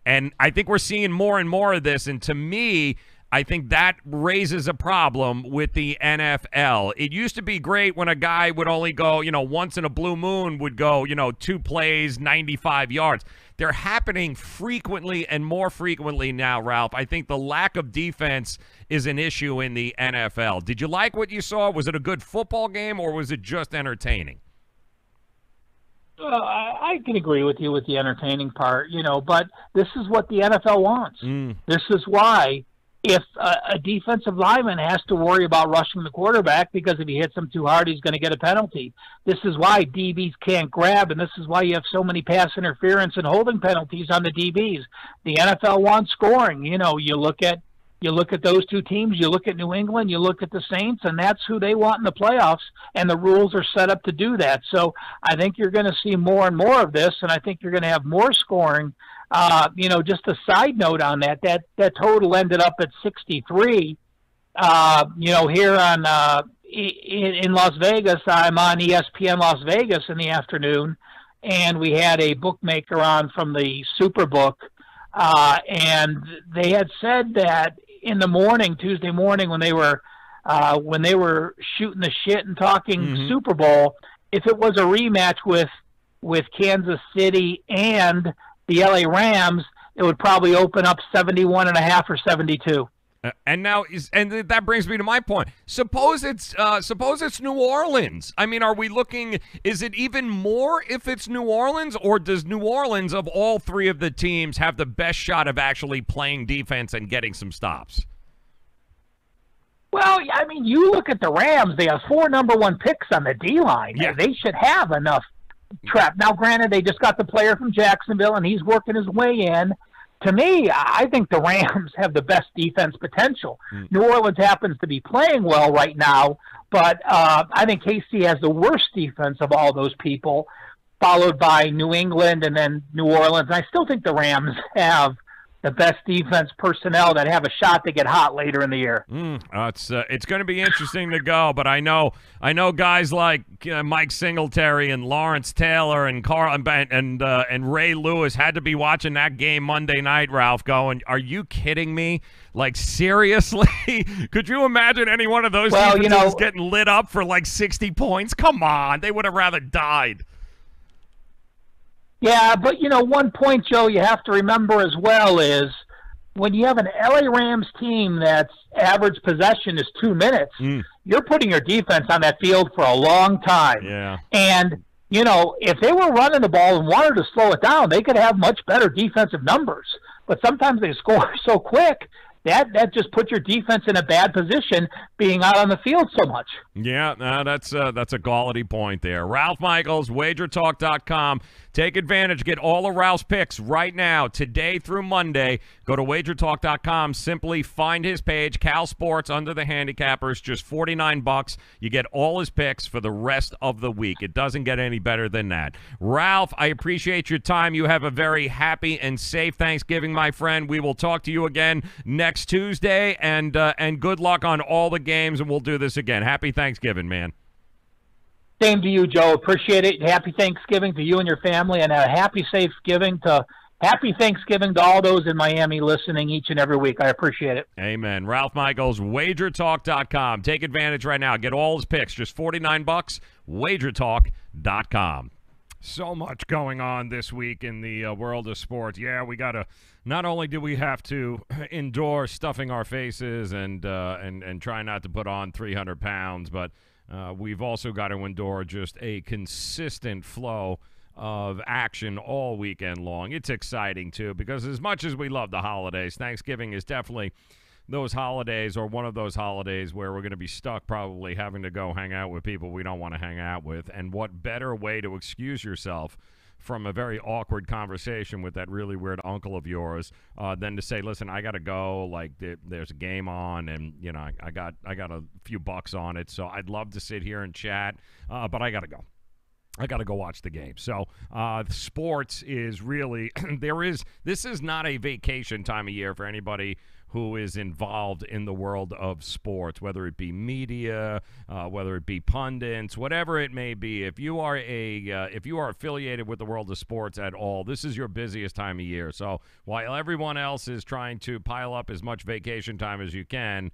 And I think we're seeing more and more of this. And to me, I think that raises a problem with the NFL. It used to be great when a guy would only go, once in a blue moon would go, 2 plays, 95 yards. They're happening frequently and more frequently now, Ralph. I think the lack of defense is an issue in the NFL. Did you like what you saw? Was it a good football game, or was it just entertaining? I can agree with you with the entertaining part, but this is what the NFL wants. This is why if a defensive lineman has to worry about rushing the quarterback, because if he hits him too hard, he's going to get a penalty. This is why DBs can't grab, and this is why you have so many pass interference and holding penalties on the DBs. The NFL wants scoring. You look at those two teams, you look at New England, you look at the Saints, and that's who they want in the playoffs, and the rules are set up to do that. So I think you're going to see more and more of this, and I think you're going to have more scoring. Just a side note on that total ended up at 63. Here on in Las Vegas, I'm on ESPN Las Vegas in the afternoon, and we had a bookmaker on from the Superbook, and they had said that in the morning, Tuesday morning, when they were shooting the shit and talking Super Bowl, if it was a rematch with Kansas City and the LA Rams, it would probably open up 71.5 or 72. And that brings me to my point. Suppose it's New Orleans. I mean, are we looking? Is it even more if it's New Orleans, or does New Orleans, of all three of the teams, have the best shot of actually playing defense and getting some stops? Well, I mean, you look at the Rams; they have 4 number 1 picks on the D line. Yeah. They should have enough trap. Now, granted, they just got the player from Jacksonville, and he's working his way in. To me, I think the Rams have the best defense potential. New Orleans happens to be playing well right now, but I think KC has the worst defense of all those people, followed by New England and then New Orleans. And I still think the Rams have the best defense personnel that have a shot to get hot later in the year. It's going to be interesting to go, but I know guys like Mike Singletary and Lawrence Taylor and Carl and Ray Lewis had to be watching that game Monday night, Ralph, going, are you kidding me? Like, seriously? Could you imagine any one of those defenses getting lit up for like 60 points? Come on, they would have rather died. Yeah, but, one point, Joe, you have to remember as well is when you have an LA Rams team that's average possession is 2 minutes, you're putting your defense on that field for a long time. Yeah. And, if they were running the ball and wanted to slow it down, they could have much better defensive numbers. But sometimes they score so quick, that just puts your defense in a bad position being out on the field so much. Yeah, that's a quality point there. Ralph Michaels, WagerTalk.com. Take advantage. Get all of Ralph's picks right now, today through Monday. Go to WagerTalk.com. Simply find his page, Cal Sports, under the handicappers. Just $49. You get all his picks for the rest of the week. It doesn't get any better than that. Ralph, I appreciate your time. You have a very happy and safe Thanksgiving, my friend. We will talk to you again next Tuesday, and good luck on all the games, and we'll do this again. Happy Thanksgiving, man. Same to you, Joe. Appreciate it. Happy Thanksgiving to you and your family, and a happy Thanksgiving to all those in Miami listening each and every week. I appreciate it. Amen. Ralph Michaels, WagerTalk.com. Take advantage right now. Get all his picks. Just $49. WagerTalk.com. So much going on this week in the world of sports. Yeah, we got to. Not only do we have to endure stuffing our faces and try not to put on 300 pounds, but we've also got to endure just a consistent flow of action all weekend long. It's exciting, too, because as much as we love the holidays, Thanksgiving is definitely those holidays, or one of those holidays, where we're going to be stuck probably having to go hang out with people we don't want to hang out with. And what better way to excuse yourself from a very awkward conversation with that really weird uncle of yours than to say, listen, I got to go, like there's a game on, and I got a few bucks on it, so I'd love to sit here and chat, but I got to go. I got to go watch the game. So sports is really this is not a vacation time of year for anybody who is involved in the world of sports, whether it be media, whether it be pundits, whatever it may be. If you are affiliated with the world of sports at all, this is your busiest time of year. So while everyone else is trying to pile up as much vacation time as you can,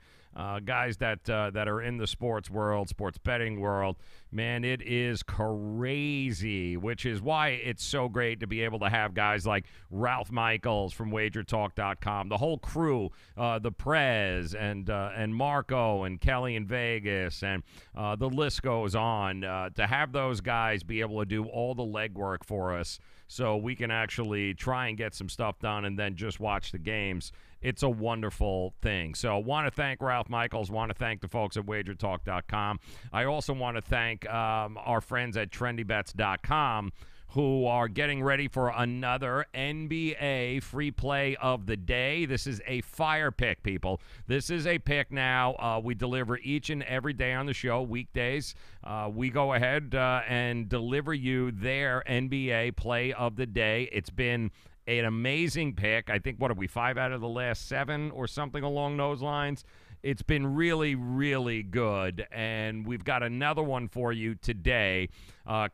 guys that are in the sports world, sports betting world, man, it is crazy, which is why it's so great to be able to have guys like Ralph Michaels from WagerTalk.com, the whole crew, the Prez and Marco and Kelly in Vegas, and the list goes on, to have those guys be able to do all the legwork for us so we can actually try and get some stuff done and then just watch the games. It's a wonderful thing. So I want to thank Ralph Michaels, want to thank the folks at WagerTalk.com. I also want to thank our friends at TrendyBets.com, who are getting ready for another NBA free play of the day. This is a fire pick, people. This is a pick now. We deliver each and every day on the show, weekdays. We go ahead and deliver you their NBA play of the day. It's been an amazing pick. I think, what are we, 5 out of the last 7 or something along those lines? It's been really, really good, and we've got another one for you today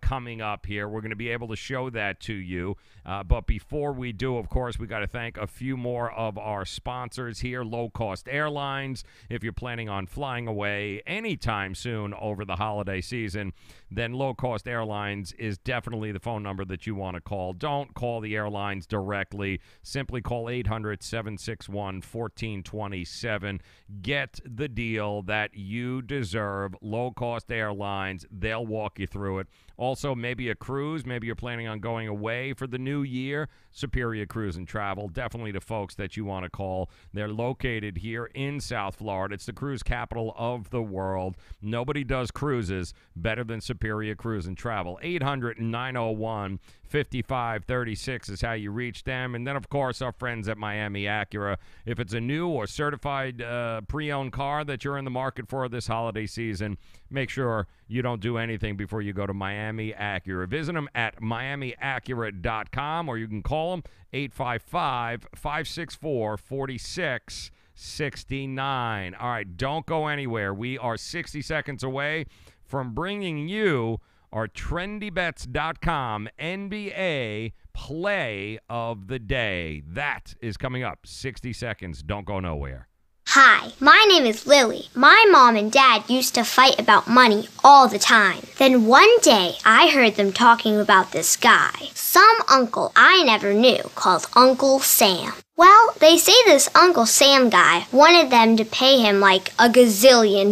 coming up here. We're going to be able to show that to you, but before we do, of course, we got to thank a few more of our sponsors here. Low Cost Airlines. If you're planning on flying away anytime soon over the holiday season, then Low Cost Airlines is definitely the phone number that you want to call. Don't call the airlines directly. Simply call 800-761-1427. Get the deal that you deserve. Low Cost Airlines. They'll walk you through it. Also, maybe a cruise. Maybe you're planning on going away for the new year. Superior Cruise and Travel. Definitely the folks that you want to call. They're located here in South Florida. It's the cruise capital of the world. Nobody does cruises better than Superior Cruise and Travel. 800-901-5536 is how you reach them. And then, of course, our friends at Miami Acura. If it's a new or certified pre-owned car that you're in the market for this holiday season, make sure you don't do anything before you go to Miami Acura. Visit them at miamiacura.com, or you can call them 855-564-4669. All right, don't go anywhere. We are 60 seconds away from bringing you our TrendyBets.com NBA play of the day. That is coming up. 60 seconds. Don't go nowhere. Hi, my name is Lily. My mom and dad used to fight about money all the time. Then one day, I heard them talking about this guy, some uncle I never knew, called Uncle Sam. Well, they say this Uncle Sam guy wanted them to pay him like $1 gazillion,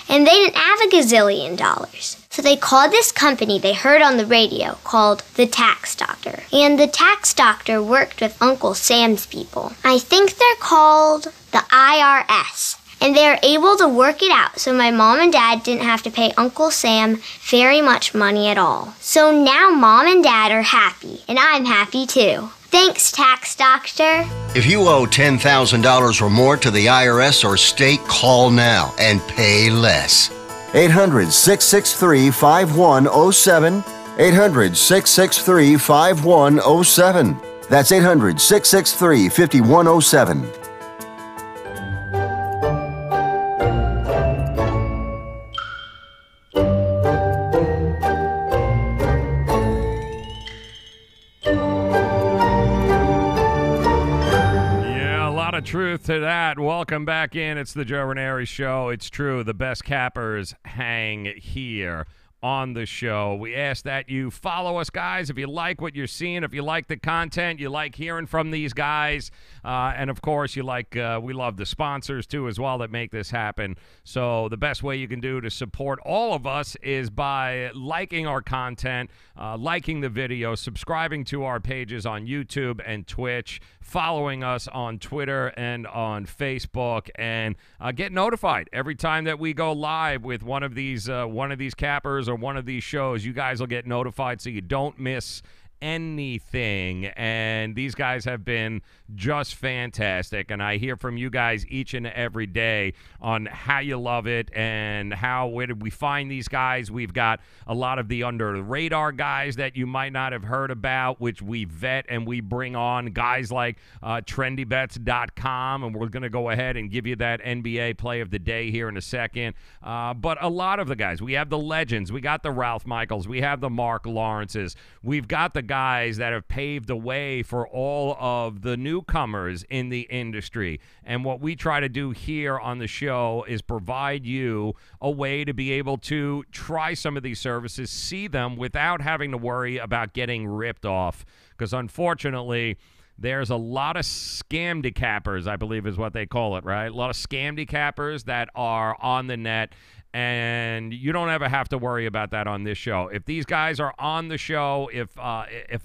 and they didn't have $1 gazillion. So they called this company they heard on the radio called the Tax Doctor. And the Tax Doctor worked with Uncle Sam's people. I think they're called the IRS. And they were able to work it out so my mom and dad didn't have to pay Uncle Sam very much money at all. So now Mom and Dad are happy, and I'm happy too. Thanks, Tax Doctor. If you owe $10,000 or more to the IRS or state, call now and pay less. 800-663-5107. 800-663-5107. That's 800-663-5107. Truth to that. Welcome back in. It's the Joe Raineri Show. It's true. The best cappers hang here on the show. We ask that you follow us, guys. If you like what you're seeing, if you like the content, you like hearing from these guys, and of course you like, we love the sponsors too as well that make this happen. So the best way you can do to support all of us is by liking our content, liking the video, subscribing to our pages on YouTube and Twitch, following us on Twitter and on Facebook, and get notified every time that we go live with one of these cappers or one of these shows. You guys will get notified so you don't miss anything. And these guys have been just fantastic, and I hear from you guys each and every day on how you love it and where did we find these guys. We've got a lot of the under the radar guys that you might not have heard about, which we vet and we bring on guys like trendybets.com, and we're going to go ahead and give you that NBA play of the day here in a second. But a lot of the guys, we have the legends, we got the Ralph Michaels, we have the Mark Lawrences, we've got the guys that have paved the way for all of the newcomers in the industry. And what we try to do here on the show is provide you a way to be able to try some of these services, see them without having to worry about getting ripped off. Because unfortunately, there's a lot of scam decappers, I believe is what they call it, right? A lot of scam decappers that are on the net, and you don't ever have to worry about that on this show. If these guys are on the show, if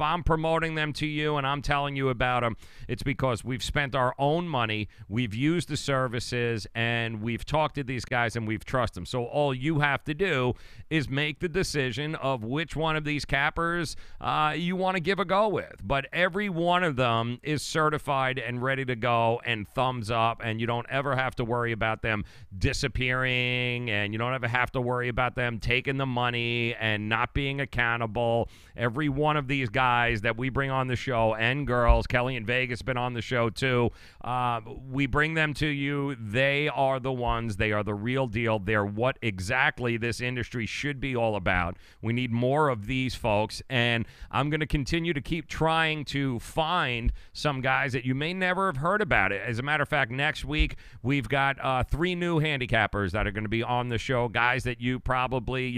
I'm promoting them to you and I'm telling you about them, it's because we've spent our own money, we've used the services, and we've talked to these guys and we've trusted them. So all you have to do is make the decision of which one of these cappers you want to give a go with. But every one of them is certified and ready to go and thumbs up, and you don't ever have to worry about them disappearing, and you don't ever have to worry about them taking the money and not being accountable. Every one of these guys that we bring on the show, and girls, Kelly in Vegas been on the show too, we bring them to you. They are the ones. They are the real deal. They're what exactly this industry should be all about. We need more of these folks, and I'm going to continue to keep trying to find some guys that you may never have heard about. As a matter of fact, next week we've got 3 new handicappers that are going to be on the show, guys that you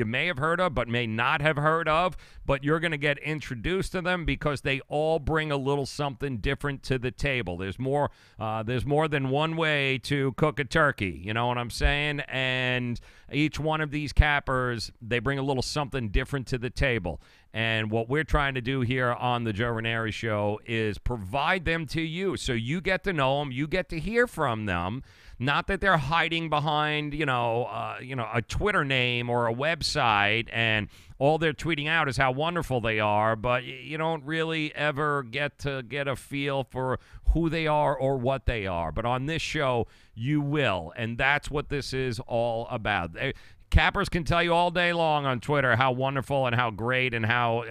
may have heard of but may not have heard of, but you're going to get introduced to them because they all bring a little something different to the table. There's more than one way to cook a turkey, you know what I'm saying? And each one of these cappers, they bring a little something different to the table. And what we're trying to do here on the Joe Raineri Show is provide them to you so you get to know them, you get to hear from them. Not that they're hiding behind, a Twitter name or a website, and all they're tweeting out is how wonderful they are, but you don't really ever get to get a feel for who they are or what they are. But on this show, you will, and that's what this is all about. Cappers can tell you all day long on Twitter how wonderful and how great and how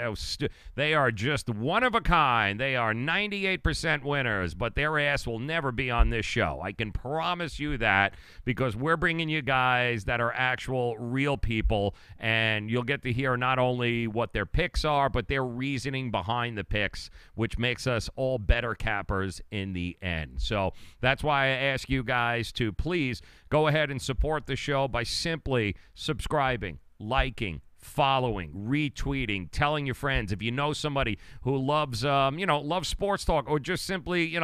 they are just one of a kind. They are 98% winners, but their ass will never be on this show. I can promise you that, because we're bringing you guys that are actual real people, and you'll get to hear not only what their picks are, but their reasoning behind the picks, which makes us all better cappers in the end. So that's why I ask you guys to please go ahead and support the show by simply subscribing, liking, following, retweeting, telling your friends. If you know somebody who loves, loves sports talk, or just simply,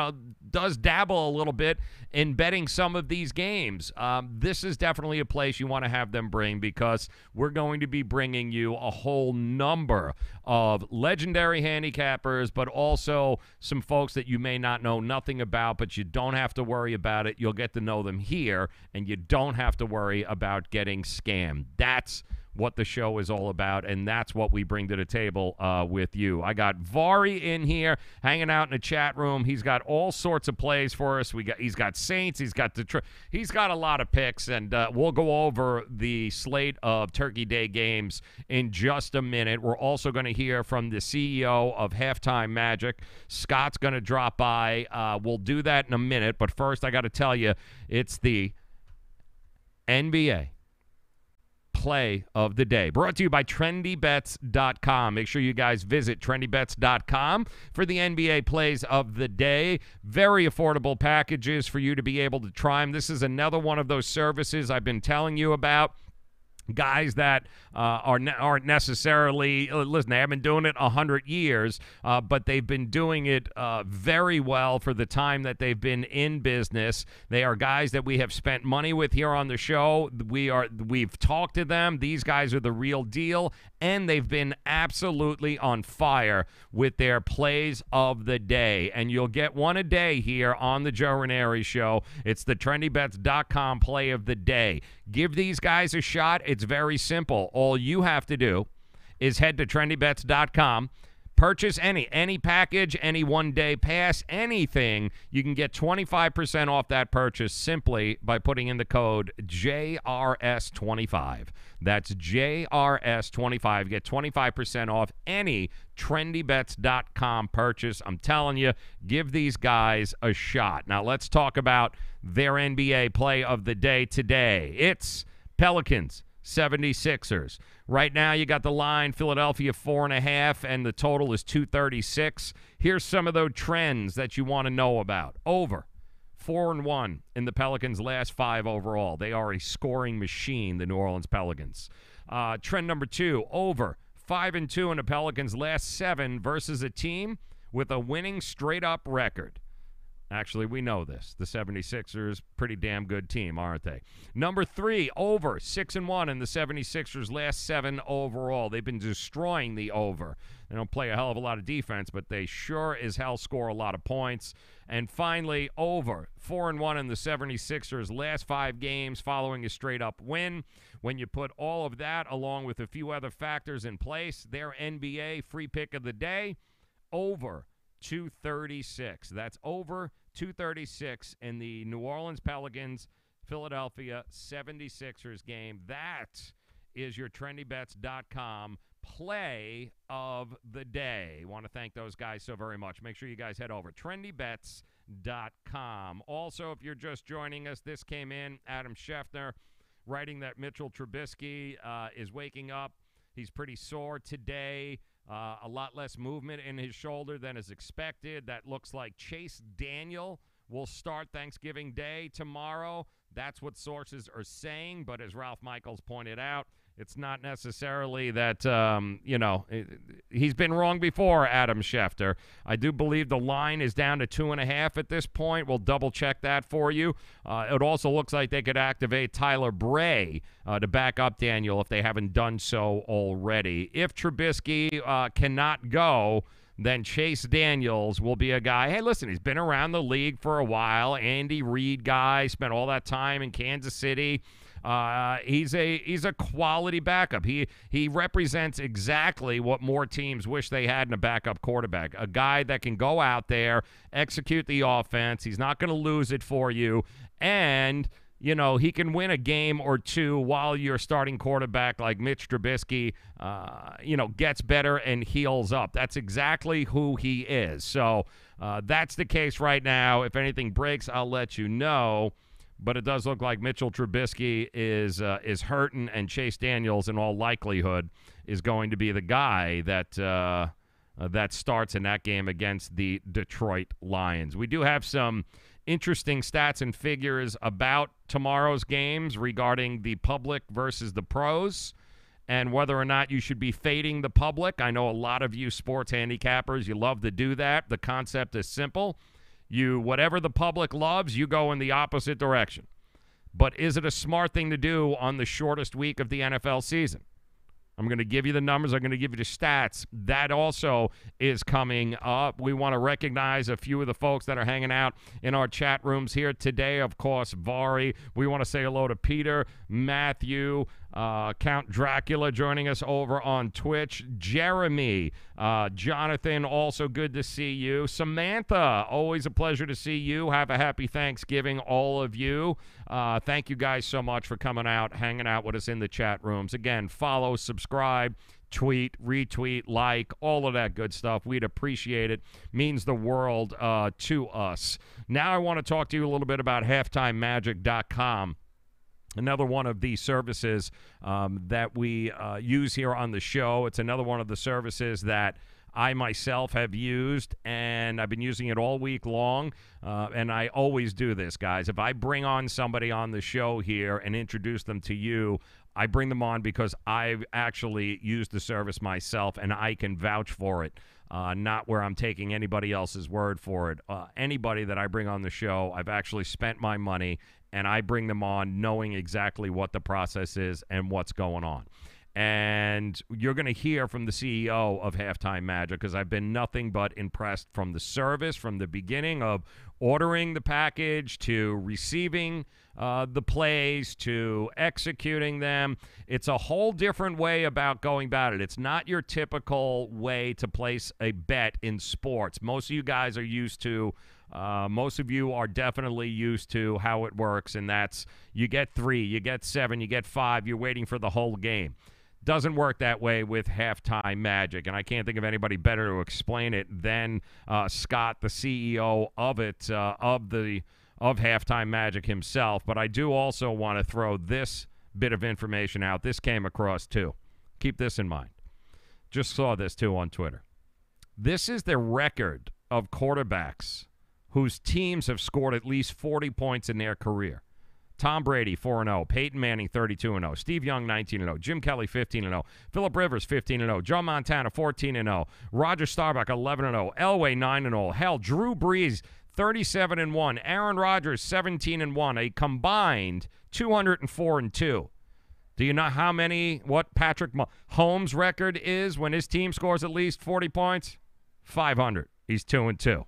does dabble a little bit in betting some of these games, this is definitely a place you want to have them bring, because we're going to be bringing you a whole number of legendary handicappers, but also some folks that you may not know nothing about, but you don't have to worry about it. You'll get to know them here, and you don't have to worry about getting scammed. That's what the show is all about, and that's what we bring to the table with you. I got Vari in here hanging out in the chat room. He's got all sorts of plays for us. He's got Saints. He's got he's got a lot of picks, and we'll go over the slate of Turkey Day games in just a minute. We're also going to hear from the CEO of Halftime Magic. Scott's going to drop by. We'll do that in a minute, but first I got to tell you, it's the NBA play of the day, brought to you by trendybets.com. Make sure you guys visit trendybets.com for the NBA plays of the day. Very affordable packages for you to be able to try them. This is another one of those services I've been telling you about. Guys that aren't necessarily, listen, they haven't been doing it 100 years, but they've been doing it very well for the time that they've been in business. They are guys that we have spent money with here on the show. We've talked to them. These guys are the real deal, and they've been absolutely on fire with their plays of the day. And you'll get one a day here on the Joe Raineri Show. It's the trendybets.com play of the day. Give these guys a shot. It's very simple. All you have to do is head to trendybets.com, purchase any package, any one-day pass, anything. You can get 25% off that purchase simply by putting in the code JRS25. That's JRS25. Get 25% off any trendybets.com purchase. I'm telling you, give these guys a shot. Now let's talk about their NBA play of the day today. It's Pelicans 76ers. Right now, you got the line, Philadelphia 4.5, and the total is 236. Here's some of those trends that you want to know about. Over 4-1 in the Pelicans' last 5 overall. They are a scoring machine, the New Orleans Pelicans. Trend number 2, over 5-2 in the Pelicans' last 7 versus a team with a winning straight-up record. Actually, we know this. The 76ers, pretty damn good team, aren't they? Number 3, over 6-1 in the 76ers' last 7 overall. They've been destroying the over. They don't play a hell of a lot of defense, but they sure as hell score a lot of points. And finally, over 4-1 in the 76ers' last 5 games following a straight-up win. When you put all of that along with a few other factors in place, their NBA free pick of the day, over 236. That's over 236 in the New Orleans Pelicans Philadelphia 76ers game. That is your trendybets.com play of the day. Want to thank those guys so very much. Make sure you guys head over trendybets.com. Also, if you're just joining us, this came in, Adam Schefter writing that Mitchell Trubisky is waking up. He's pretty sore today. A lot less movement in his shoulder than is expected. That looks like Chase Daniel will start Thanksgiving Day tomorrow. That's what sources are saying, but as Ralph Michaels pointed out, it's not necessarily that, he's been wrong before, Adam Schefter. I do believe the line is down to 2.5 at this point. We'll double-check that for you. It also looks like they could activate Tyler Bray to back up Daniel if they haven't done so already. If Trubisky cannot go, then Chase Daniels will be a guy. Hey, listen, he's been around the league for a while. Andy Reid guy, spent all that time in Kansas City. He's a quality backup. He represents exactly what more teams wish they had in a backup quarterback. A guy that can go out there, execute the offense. He's not going to lose it for you. And, he can win a game or two while your starting quarterback like Mitch Trubisky, gets better and heals up. That's exactly who he is. So that's the case right now. If anything breaks, I'll let you know. But it does look like Mitchell Trubisky is hurting, and Chase Daniels, in all likelihood, is going to be the guy that starts in that game against the Detroit Lions. We do have some interesting stats and figures about tomorrow's games regarding the public versus the pros. and whether or not you should be fading the public. I know a lot of you sports handicappers, you love to do that. The concept is simple. Whatever the public loves, you go in the opposite direction. But is it a smart thing to do on the shortest week of the NFL season? I'm going to give you the numbers. I'm going to give you the stats. That also is coming up. We want to recognize a few of the folks that are hanging out in our chat rooms here today. Of course, Vari. We want to say hello to Peter, Matthew, Count Dracula joining us over on Twitch. Jeremy, Jonathan, also good to see you. Samantha, always a pleasure to see you. Have a happy Thanksgiving, all of you. Thank you guys so much for coming out, hanging out with us in the chat rooms. Again, follow, subscribe, tweet, retweet, like, all of that good stuff. We'd appreciate it. Means the world to us. Now I want to talk to you a little bit about halftimemagic.com. Another one of the services that we use here on the show. It's another one of the services that I myself have used, and I've been using it all week long, and I always do this, guys. If I bring on somebody on the show here and introduce them to you, I bring them on because I've actually used the service myself, and I can vouch for it, not where I'm taking anybody else's word for it. Anybody that I bring on the show, I've actually spent my money, and I bring them on knowing exactly what the process is and what's going on. And you're going to hear from the CEO of Halftime Magic, because I've been nothing but impressed from the service, from the beginning of ordering the package to receiving the plays to executing them. It's a whole different way about going about it. It's not your typical way to place a bet in sports. Most of you guys are used to most of you are definitely used to how it works, and that's you get 3, you get 7, you get 5, you're waiting for the whole game. Doesn't work that way with Halftime Magic, and I can't think of anybody better to explain it than Scott, the CEO of it, of Halftime Magic himself. But I do also want to throw this bit of information out. This came across too. Keep this in mind. Just saw this too on Twitter. This is the record of quarterbacks whose teams have scored at least 40 points in their career. Tom Brady, 4-0. Peyton Manning, 32-0. Steve Young, 19-0. Jim Kelly, 15-0. Phillip Rivers, 15-0. Joe Montana, 14-0. Roger Staubach, 11-0. Elway, 9-0. Hell, Drew Brees, 37-1. Aaron Rodgers, 17-1. A combined 204-2. Do you know what Patrick Mahomes' record is when his team scores at least 40 points? 500. He's 2-2.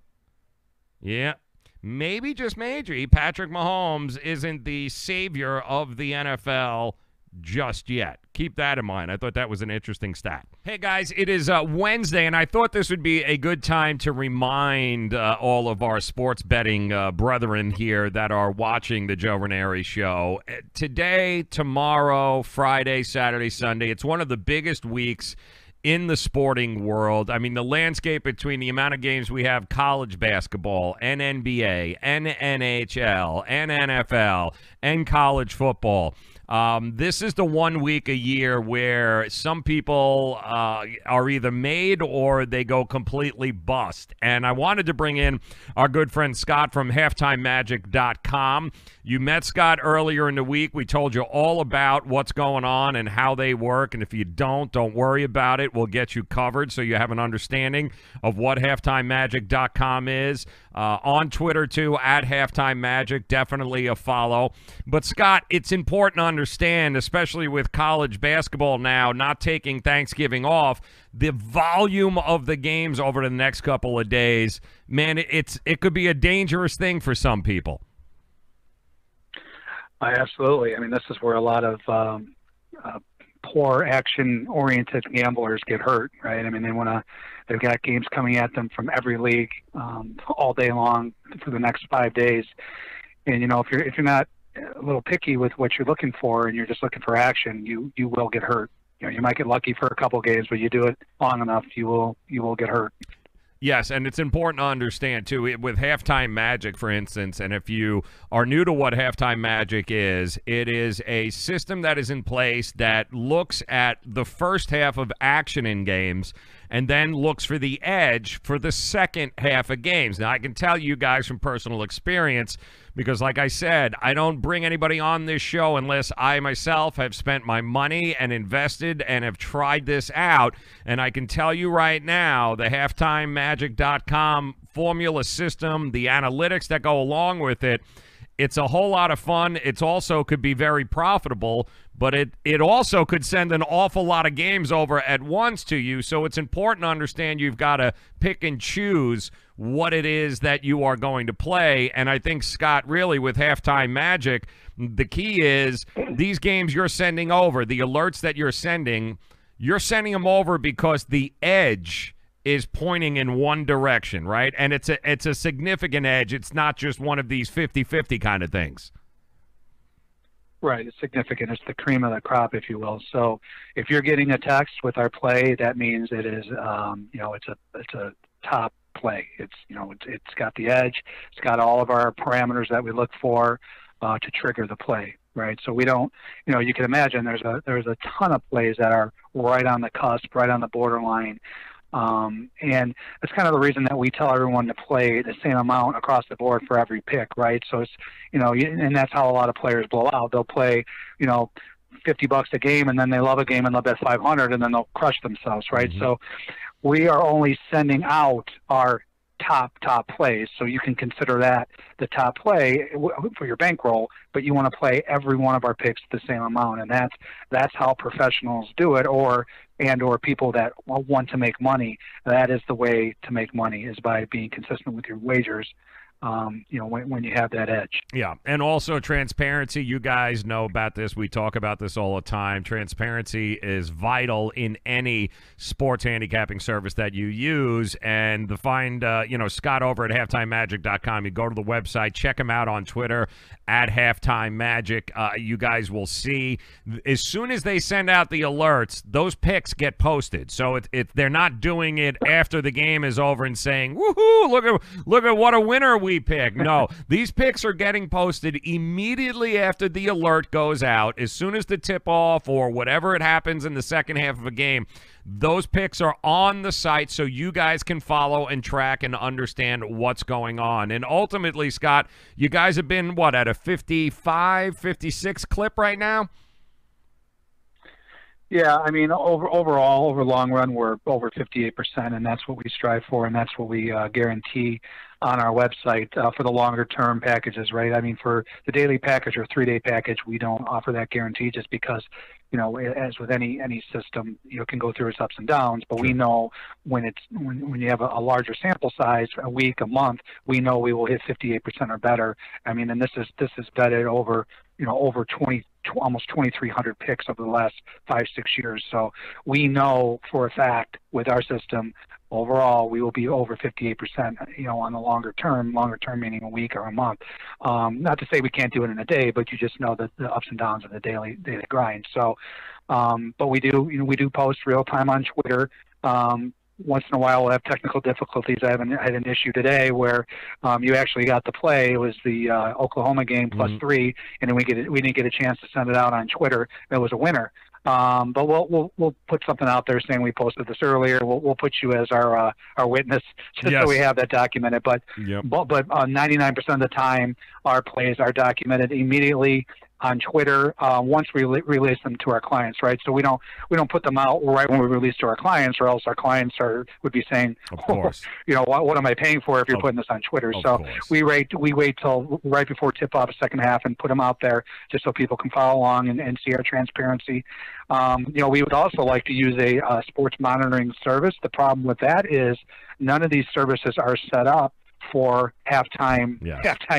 Yeah, maybe, just maybe, Patrick Mahomes isn't the savior of the NFL just yet. Keep that in mind. I thought that was an interesting stat. Hey, guys, it is Wednesday, and I thought this would be a good time to remind all of our sports betting brethren here that are watching the Joe Raineri Show. Today, tomorrow, Friday, Saturday, Sunday, it's one of the biggest weeks in the sporting world. I mean, the landscape between the amount of games we have, college basketball, and NBA, and NHL, and NFL, and college football. This is the 1 week a year where some people are either made or they go completely bust. And I wanted to bring in our good friend Scott from halftimemagic.com. You met Scott earlier in the week. We told you all about what's going on and how they work. And if you don't worry about it. We'll get you covered so you have an understanding of what halftimemagic.com is. On Twitter, too, at halftimemagic. Definitely a follow. But, Scott, it's important to understand, especially with college basketball now not taking Thanksgiving off, the volume of the games over the next couple of days, man, it could be a dangerous thing for some people. Absolutely. I mean, this is where a lot of poor action-oriented gamblers get hurt, right? I mean, they've got games coming at them from every league all day long for the next 5 days. And, if you're not a little picky with what you're looking for and you're just looking for action, you will get hurt. You might get lucky for a couple games, but you do it long enough, you will get hurt. Yes, and it's important to understand, too, with Halftime Magic, for instance, and if you are new to what Halftime Magic is, it is a system that is in place that looks at the first half of action in games and then looks for the edge for the second half of games. Now, I can tell you guys from personal experience, because like I said, I don't bring anybody on this show unless I myself have spent my money and invested and have tried this out. And I can tell you right now, the halftimemagic.com formula system, the analytics that go along with it, it's a whole lot of fun. It's also could be very profitable, but it also could send an awful lot of games over at once to you. So it's important to understand you've got to pick and choose what it is that you are going to play. And I think, Scott, really with Halftime Magic, the key is these games you're sending over, the alerts that you're sending them over because the edge is pointing in one direction, right? And it's a significant edge. It's not just one of these 50-50 kind of things. Right, it's significant. It's the cream of the crop, if you will. So if you're getting a text with our play, that means it is, it's a top play. It's got the edge. It's got all of our parameters that we look for to trigger the play, right? So we don't, you can imagine there's a ton of plays that are right on the cusp, right on the borderline. And that's kind of the reason that we tell everyone to play the same amount across the board for every pick, right? So it's, and that's how a lot of players blow out. They'll play, $50 a game, and then they love a game and they'll bet 500, and then they'll crush themselves, right? Mm-hmm. So we are only sending out our top plays, so you can consider that the top play for your bankroll, but you want to play every one of our picks the same amount, and that's how professionals do it, or people that want to make money. That is the way to make money, is by being consistent with your wagers. When you have that edge. Yeah, and also transparency. You guys know about this. We talk about this all the time. Transparency is vital in any sports handicapping service that you use. And to find, Scott over at halftimemagic.com, you go to the website, check him out on Twitter at halftimemagic. You guys will see as soon as they send out the alerts, those picks get posted. So they're not doing it after the game is over and saying, "Woohoo! Look at what a winner we pick." No, these picks are getting posted immediately after the alert goes out. As soon as the tip-off or whatever it happens in the second half of a game, those picks are on the site so you guys can follow and track and understand what's going on. And ultimately, Scott, you guys have been, at a 55, 56 clip right now? Yeah, I mean, overall, over long run, we're over 58%, and that's what we strive for, and that's what we guarantee on our website for the longer-term packages, right? I mean, for the daily package or 3-day package, we don't offer that guarantee just because, as with any system, it can go through its ups and downs. But we know when you have a larger sample size, a week, a month, we know we will hit 58% or better. I mean, and this is vetted over over 20, almost 2,300 picks over the last 5-6 years. So we know for a fact with our system, overall, we will be over 58%, on the longer term meaning a week or a month. Not to say we can't do it in a day, but you just know that the ups and downs of the daily grind. So, but we do post real time on Twitter. Once in a while we'll have technical difficulties. I had an issue today where you actually got the play. It was the Oklahoma game plus 3, and then we didn't get a chance to send it out on Twitter. It was a winner. But we'll put something out there saying we posted this earlier. We'll put you as our witness just so we have that documented. But 99% of the time, our plays are documented immediately on Twitter once we release them to our clients, right? So we don't put them out right when we release to our clients, or else our clients would be saying, what am I paying for if you're putting this on Twitter? So we wait till right before tip off, a second half, and put them out there just so people can follow along and see our transparency. We would also like to use a sports monitoring service. The problem with that is none of these services are set up for halftime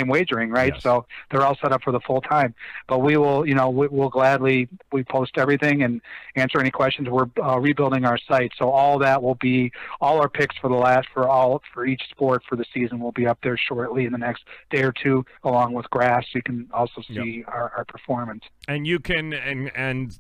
wagering, right? Yes. So they're all set up for the full time. But we will, we'll gladly post everything and answer any questions. We're rebuilding our site, so all that will be all our picks for each sport for the season will be up there shortly in the next day or two, along with graphs. You can also see our performance. And you can and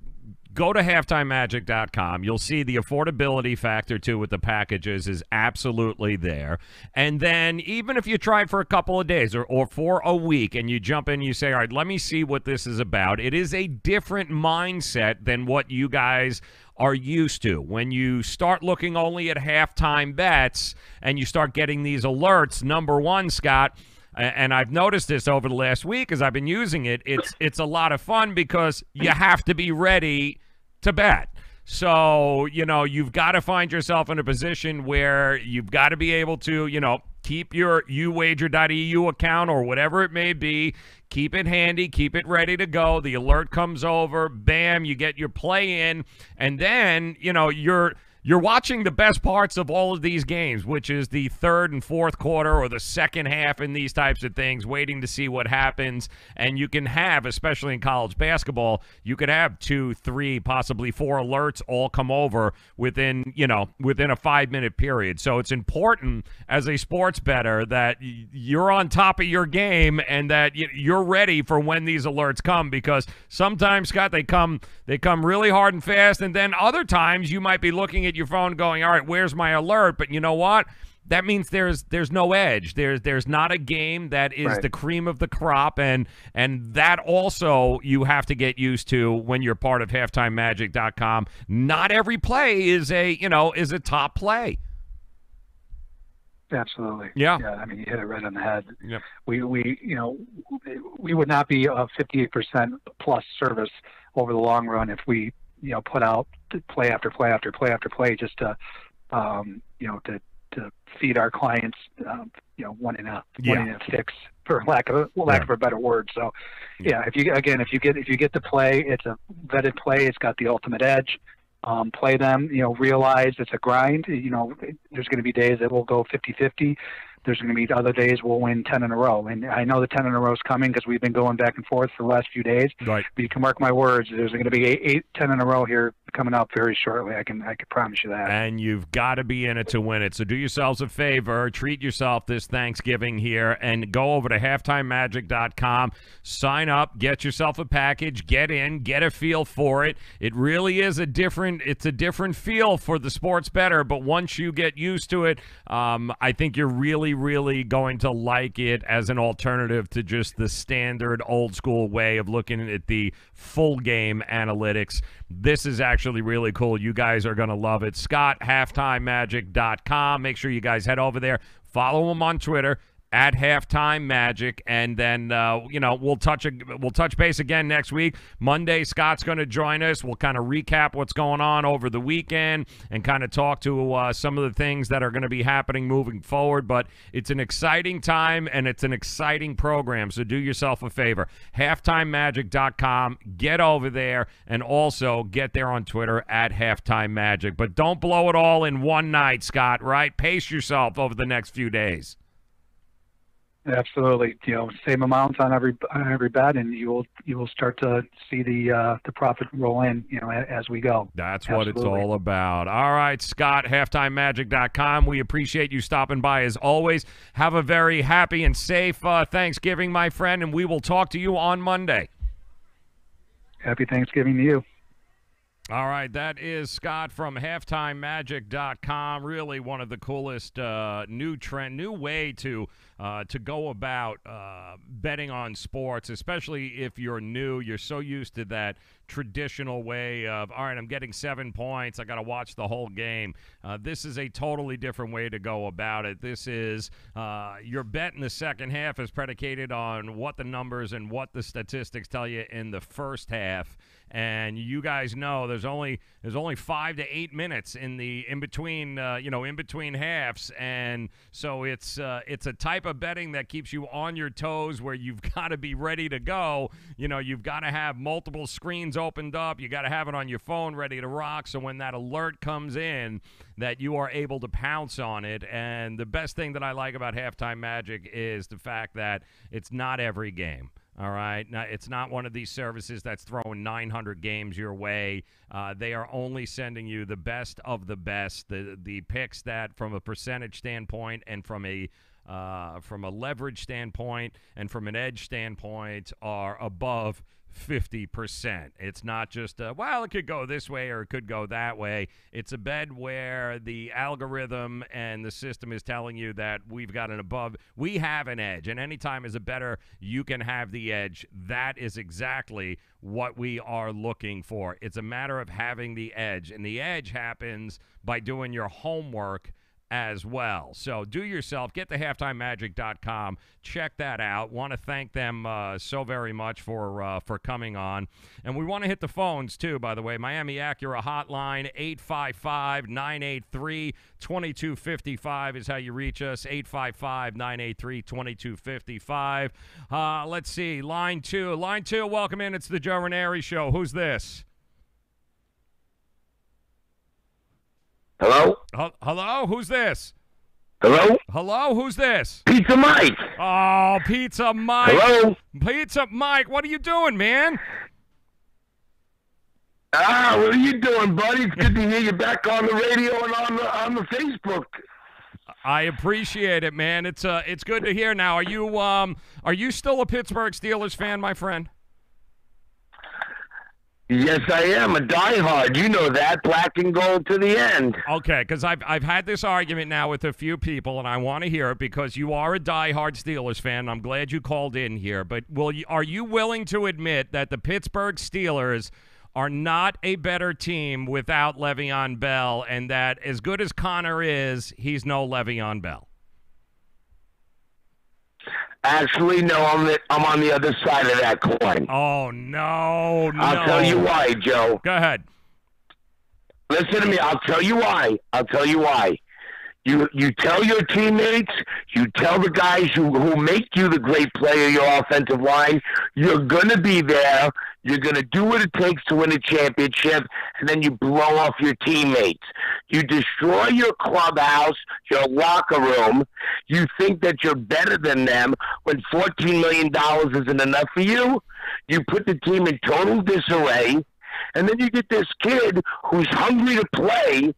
go to halftimemagic.com. You'll see the affordability factor, too, with the packages is absolutely there. And then even if you try it for a couple of days or for a week and you jump in and you say, all right, let me see what this is about, it is a different mindset than what you guys are used to. When you start looking only at halftime bets and you start getting these alerts, number one, Scott, and I've noticed this over the last week as I've been using it, it's a lot of fun because you have to be ready to bet. So, you've got to find yourself in a position where you've got to be able to, keep your uwager.eu account or whatever it may be. Keep it handy. Keep it ready to go. The alert comes over. Bam, you get your play in. And then, you're watching the best parts of all of these games, which is the third and fourth quarter or the second half in these types of things, waiting to see what happens. And you can have, especially in college basketball, you could have 2, 3, possibly 4 alerts all come over within a 5-minute period. So it's important as a sports bettor that you're on top of your game and that you're ready for when these alerts come, because sometimes, Scott, they come really hard and fast, and then other times you might be looking at your phone going, all right, where's my alert? But you know what? That means there's no edge. There's not a game that is the cream of the crop, and that also you have to get used to when you're part of halftimemagic.com. Not every play is a top play. Absolutely. Yeah. I mean, you hit it right on the head. Yep. We would not be a 58% plus service over the long run if we put out play after play after play after play just to feed our clients one in a fix, for lack of a better word. So if you get the play, it's a vetted play. It's got the ultimate edge. Play them, realize it's a grind. There's going to be days that we'll go 50-50. There's going to be other days we'll win 10 in a row. And I know the 10 in a row is coming because we've been going back and forth for the last few days. Right. But you can mark my words, there's going to be 10 in a row here coming up very shortly. I can promise you that. And you've got to be in it to win it. So do yourselves a favor, treat yourself this Thanksgiving here, and go over to halftimemagic.com, sign up, get yourself a package, get in, get a feel for it. It really is a different feel for the sports bettor, but once you get used to it, I think you're really going to like it as an alternative to just the standard old school way of looking at the full game analytics. This is actually really cool. You guys are going to love it. Scott, halftimemagic.com. Make sure you guys head over there. Follow him on Twitter at Halftime Magic, and then we'll touch base again next week. Monday, Scott's going to join us. We'll kind of recap what's going on over the weekend and kind of talk to some of the things that are going to be happening moving forward. But it's an exciting time and it's an exciting program, so do yourself a favor. halftimemagic.com. Get over there, and also get there on Twitter at Halftime Magic. But don't blow it all in one night, Scott, right? Pace yourself over the next few days. Absolutely. Same amounts on every bet, and you will start to see the profit roll in, as we go. That's what it's all about. All right, Scott, halftimemagic.com. We appreciate you stopping by as always. Have a very happy and safe Thanksgiving, my friend, and we will talk to you on Monday. Happy Thanksgiving to you. All right, that is Scott from halftimemagic.com. Really one of the coolest new way to go about betting on sports, especially if you're new. You're so used to that traditional way of, all right, I'm getting 7 points, I got to watch the whole game. This is a totally different way to go about it. This is your bet in the second half is predicated on what the numbers and what the statistics tell you in the first half. And you guys know there's only 5 to 8 minutes in between halves, and so it's a type of betting that keeps you on your toes, where you've got to be ready to go. You've got to have multiple screens opened up. You got to have it on your phone ready to rock, so when that alert comes in, that you are able to pounce on it. And the best thing that I like about Halftime Magic is the fact that it's not every game. All right. Now, it's not one of these services that's throwing 900 games your way. They are only sending you the best of the best, the picks that, from a percentage standpoint and from a from a leverage standpoint and from an edge standpoint are above 50%. It's not just, well, it could go this way or it could go that way. It's a bet where the algorithm and the system is telling you that we have an edge. And anytime as a bettor you can have the edge, that is exactly what we are looking for. It's a matter of having the edge. And the edge happens by doing your homework as well. So do yourself, get to halftimemagic.com, check that out. Want to thank them so very much for coming on. And we want to hit the phones too, by the way. Miami Acura hotline, 855-983-2255 is how you reach us, 855-983-2255. Let's see, line two, welcome in. It's the Joe Raineri Show. Who's this? Hello? Hello? Who's this? Hello? Hello? Who's this? Pizza Mike. Oh, Pizza Mike. Hello? Pizza Mike, what are you doing, man? What are you doing, buddy? It's good to hear you back on the radio and on the Facebook. I appreciate it, man. It's good to hear now. Are you still a Pittsburgh Steelers fan, my friend? Yes, I am a diehard. You know that, black and gold to the end. Okay, because I've had this argument now with a few people, and I want to hear it because you are a diehard Steelers fan. I'm glad you called in here, but are you willing to admit that the Pittsburgh Steelers are not a better team without Le'Veon Bell, and that as good as Connor is, he's no Le'Veon Bell? Actually, no, I'm on the other side of that coin. Oh, no. I'll tell you why, Joe. Go ahead. Listen to me. I'll tell you why. You tell your teammates, you tell the guys who make you the great player, your offensive line, you're going to be there. You're going to do what it takes to win a championship, and then you blow off your teammates. You destroy your clubhouse, your locker room. You think that you're better than them when $14 million isn't enough for you. You put the team in total disarray, and then you get this kid who's hungry to play,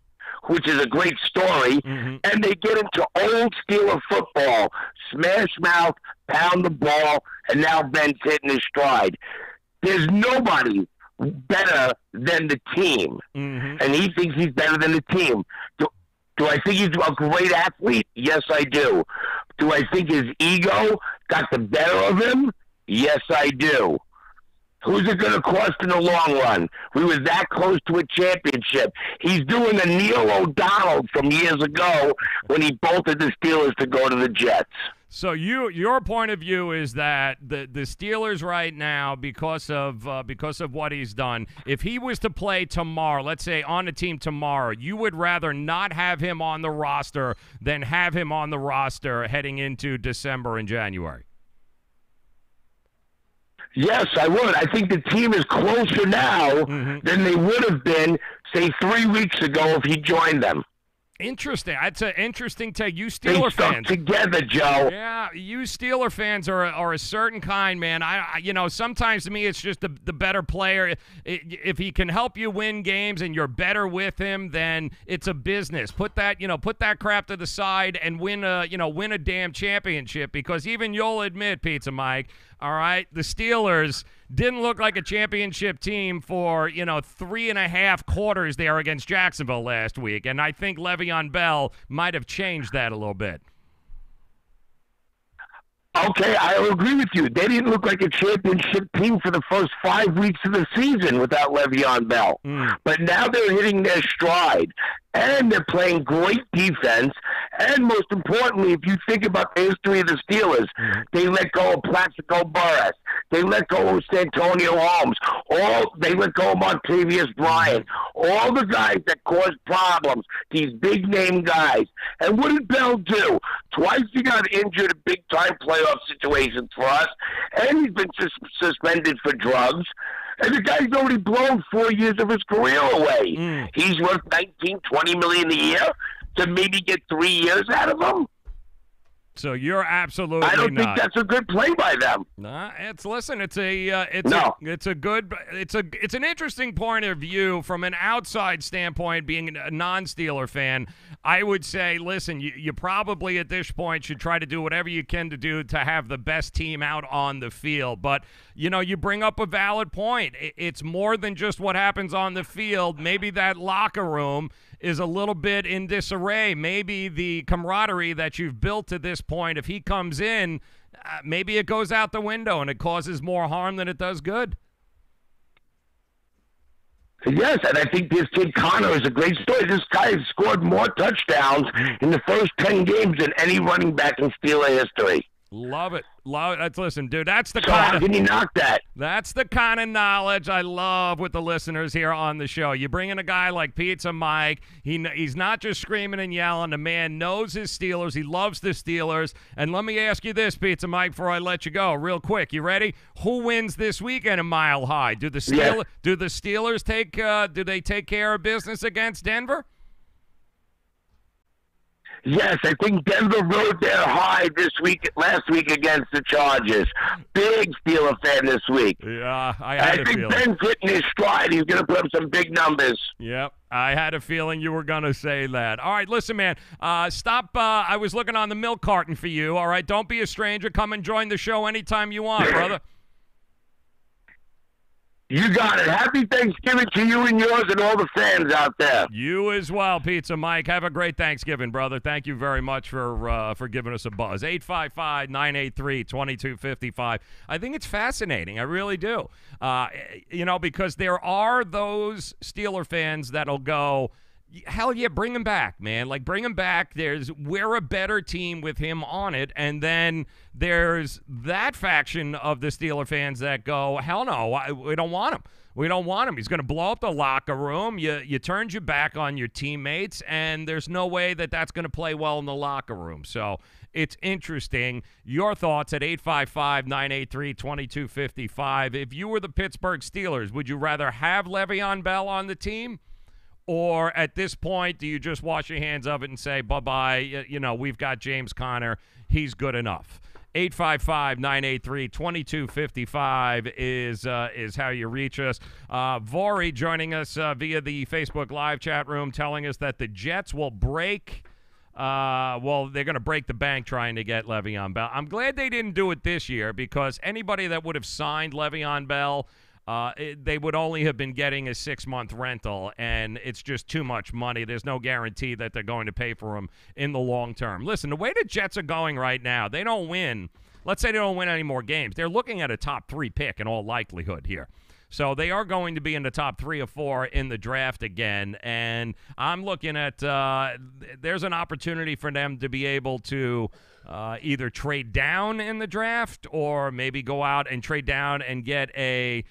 which is a great story, and they get into old Steeler football, smash mouth, pound the ball, and now Ben's hitting his stride. There's nobody better than the team, and he thinks he's better than the team. Do I think he's a great athlete? Yes, I do. Do I think his ego got the better of him? Yes, I do. Who's it going to cost in the long run? We were that close to a championship. He's doing a Neil O'Donnell from years ago when he bolted the Steelers to go to the Jets. So your point of view is that the Steelers right now, because of what he's done, if he was to play tomorrow, let's say on the team tomorrow, you would rather not have him on the roster than have him on the roster heading into December and January. Yes, I would. I think the team is closer now than they would have been, say, 3 weeks ago if he joined them. Interesting. That's an interesting take. You They Steeler stuck fans together, Joe. Yeah, you Steeler fans are a certain kind, man. I sometimes to me it's just the better player. If he can help you win games and you're better with him, then it's a business. Put that crap to the side and win a damn championship, because even you'll admit, Pizza Mike, all right, the Steelers didn't look like a championship team for, 3.5 quarters there against Jacksonville last week. And I think Le'Veon Bell might have changed that a little bit. Okay, I agree with you. They didn't look like a championship team for the first 5 weeks of the season without Le'Veon Bell. But now they're hitting their stride, and they're playing great defense. And most importantly, if you think about the history of the Steelers, they let go of Plaxico Burress. They let go of Santonio Holmes. They let go of Montavious Bryant. All the guys that caused problems, these big-name guys. And what did Bell do? Twice he got injured in big-time playoff situations for us, and he's been suspended for drugs. And the guy's already blown 4 years of his career away. He's worth $19, $20 million a year to maybe get 3 years out of him. So you're absolutely I don't not. think that's a good play by them. Nah, it's an interesting point of view from an outside standpoint. Being a non-Steeler fan, I would say, listen, you probably at this point should try to do whatever you can to do to have the best team out on the field. But you bring up a valid point. It's more than just what happens on the field. Maybe that locker room is a little bit in disarray. Maybe the camaraderie that you've built to this point, if he comes in, maybe it goes out the window and it causes more harm than it does good. Yes, and I think this kid Connor is a great story. This guy has scored more touchdowns in the first 10 games than any running back in Steeler history. Love it. Listen, dude, that's the how can you knock that? That's the kind of knowledge I love with the listeners here on the show. You bring in a guy like Pizza Mike. He's not just screaming and yelling. The man knows his Steelers. He loves the Steelers. And let me ask you this, Pizza Mike, before I let you go, real quick. You ready? Who wins this weekend in Mile High? Do the Steelers take care of business against Denver? Yes, I think Denver rode their high last week against the Chargers. Big Steeler fan this week. Yeah, I think Ben's hitting his stride. He's going to put up some big numbers. Yep, I had a feeling you were going to say that. All right, listen, man, stop. I was looking on the milk carton for you, all right? Don't be a stranger. Come and join the show anytime you want, brother. You got it. Happy Thanksgiving to you and yours and all the fans out there. You as well, Pizza Mike. Have a great Thanksgiving, brother. Thank you very much for giving us a buzz. 855-983-2255. I think it's fascinating. I really do. Because there are those Steeler fans that'll go, hell yeah, bring him back, man. Like, bring him back. We're a better team with him on it. And then there's that faction of the Steeler fans that go, hell no, we don't want him. We don't want him. He's going to blow up the locker room. You turned your back on your teammates, and there's no way that that's going to play well in the locker room. So it's interesting. Your thoughts at 855-983-2255. If you were the Pittsburgh Steelers, would you rather have Le'Veon Bell on the team? Or at this point, do you just wash your hands of it and say, bye-bye, we've got James Conner. He's good enough. 855-983-2255 is how you reach us. Vori joining us via the Facebook Live chat room, telling us that the Jets will break they're going to break the bank trying to get Le'Veon Bell. I'm glad they didn't do it this year, because anybody that would have signed Le'Veon Bell, they would only have been getting a 6-month rental, and it's just too much money. There's no guarantee that they're going to pay for him in the long term. Listen, the way the Jets are going right now, they don't win. Let's say they don't win any more games. They're looking at a top 3 pick in all likelihood here. So they are going to be in the top 3 or 4 in the draft again, and I'm looking at there's an opportunity for them to be able to either trade down in the draft, or maybe go out and trade down and get go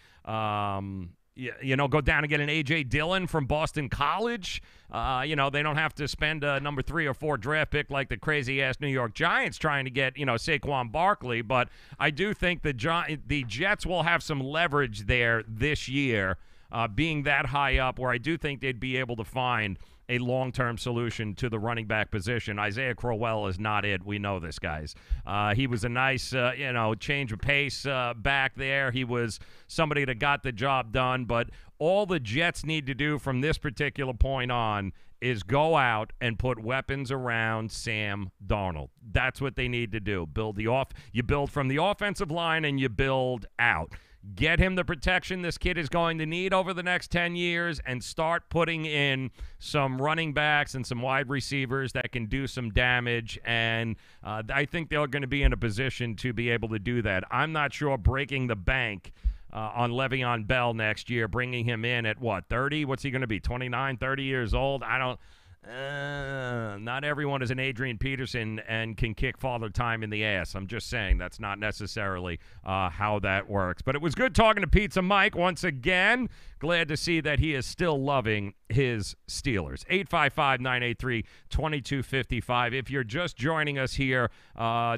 down and get an A.J. Dillon from Boston College. They don't have to spend a number 3 or 4 draft pick like the crazy-ass New York Giants trying to get, Saquon Barkley. But I do think the Jets will have some leverage there this year, being that high up, where I do think they'd be able to find a long-term solution to the running back position. Isaiah Crowell is not it. We know this, guys. He was a nice, change of pace back there. He was somebody that got the job done. But all the Jets need to do from this particular point on is go out and put weapons around Sam Darnold. That's what they need to do. You build from the offensive line, and you build out. Get him the protection this kid is going to need over the next 10 years, and start putting in some running backs and some wide receivers that can do some damage. And I think they're going to be in a position to be able to do that. I'm not sure breaking the bank on Le'Veon Bell next year, bringing him in at 30? What's he going to be, 29, 30 years old? Not everyone is an Adrian Peterson and can kick Father Time in the ass. I'm just saying that's not necessarily how that works. But it was good talking to Pizza Mike once again. Glad to see that he is still loving his Steelers. 855-983-2255. If you're just joining us here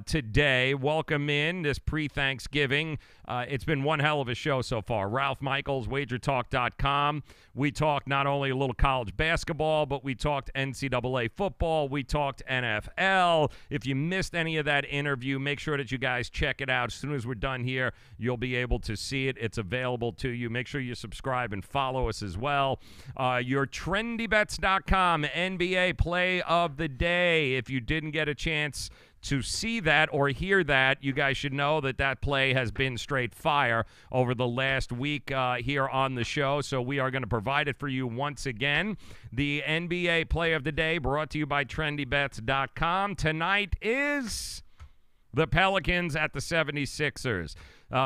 today, welcome in this pre-Thanksgiving. It's been one hell of a show so far. Ralph Michaels, WagerTalk.com. We talked not only a little college basketball, but we talked NCAA football. We talked NFL. If you missed any of that interview, make sure that you guys check it out. As soon as we're done here, you'll be able to see it. It's available to you. Make sure you subscribe and follow us as well. Your TrendyBets.com NBA Play of the Day. If you didn't get a chance to see that or hear that, you guys should know that that play has been straight fire over the last week here on the show, so we are going to provide it for you once again. The NBA Play of the Day brought to you by TrendyBets.com. Tonight is the Pelicans at the 76ers.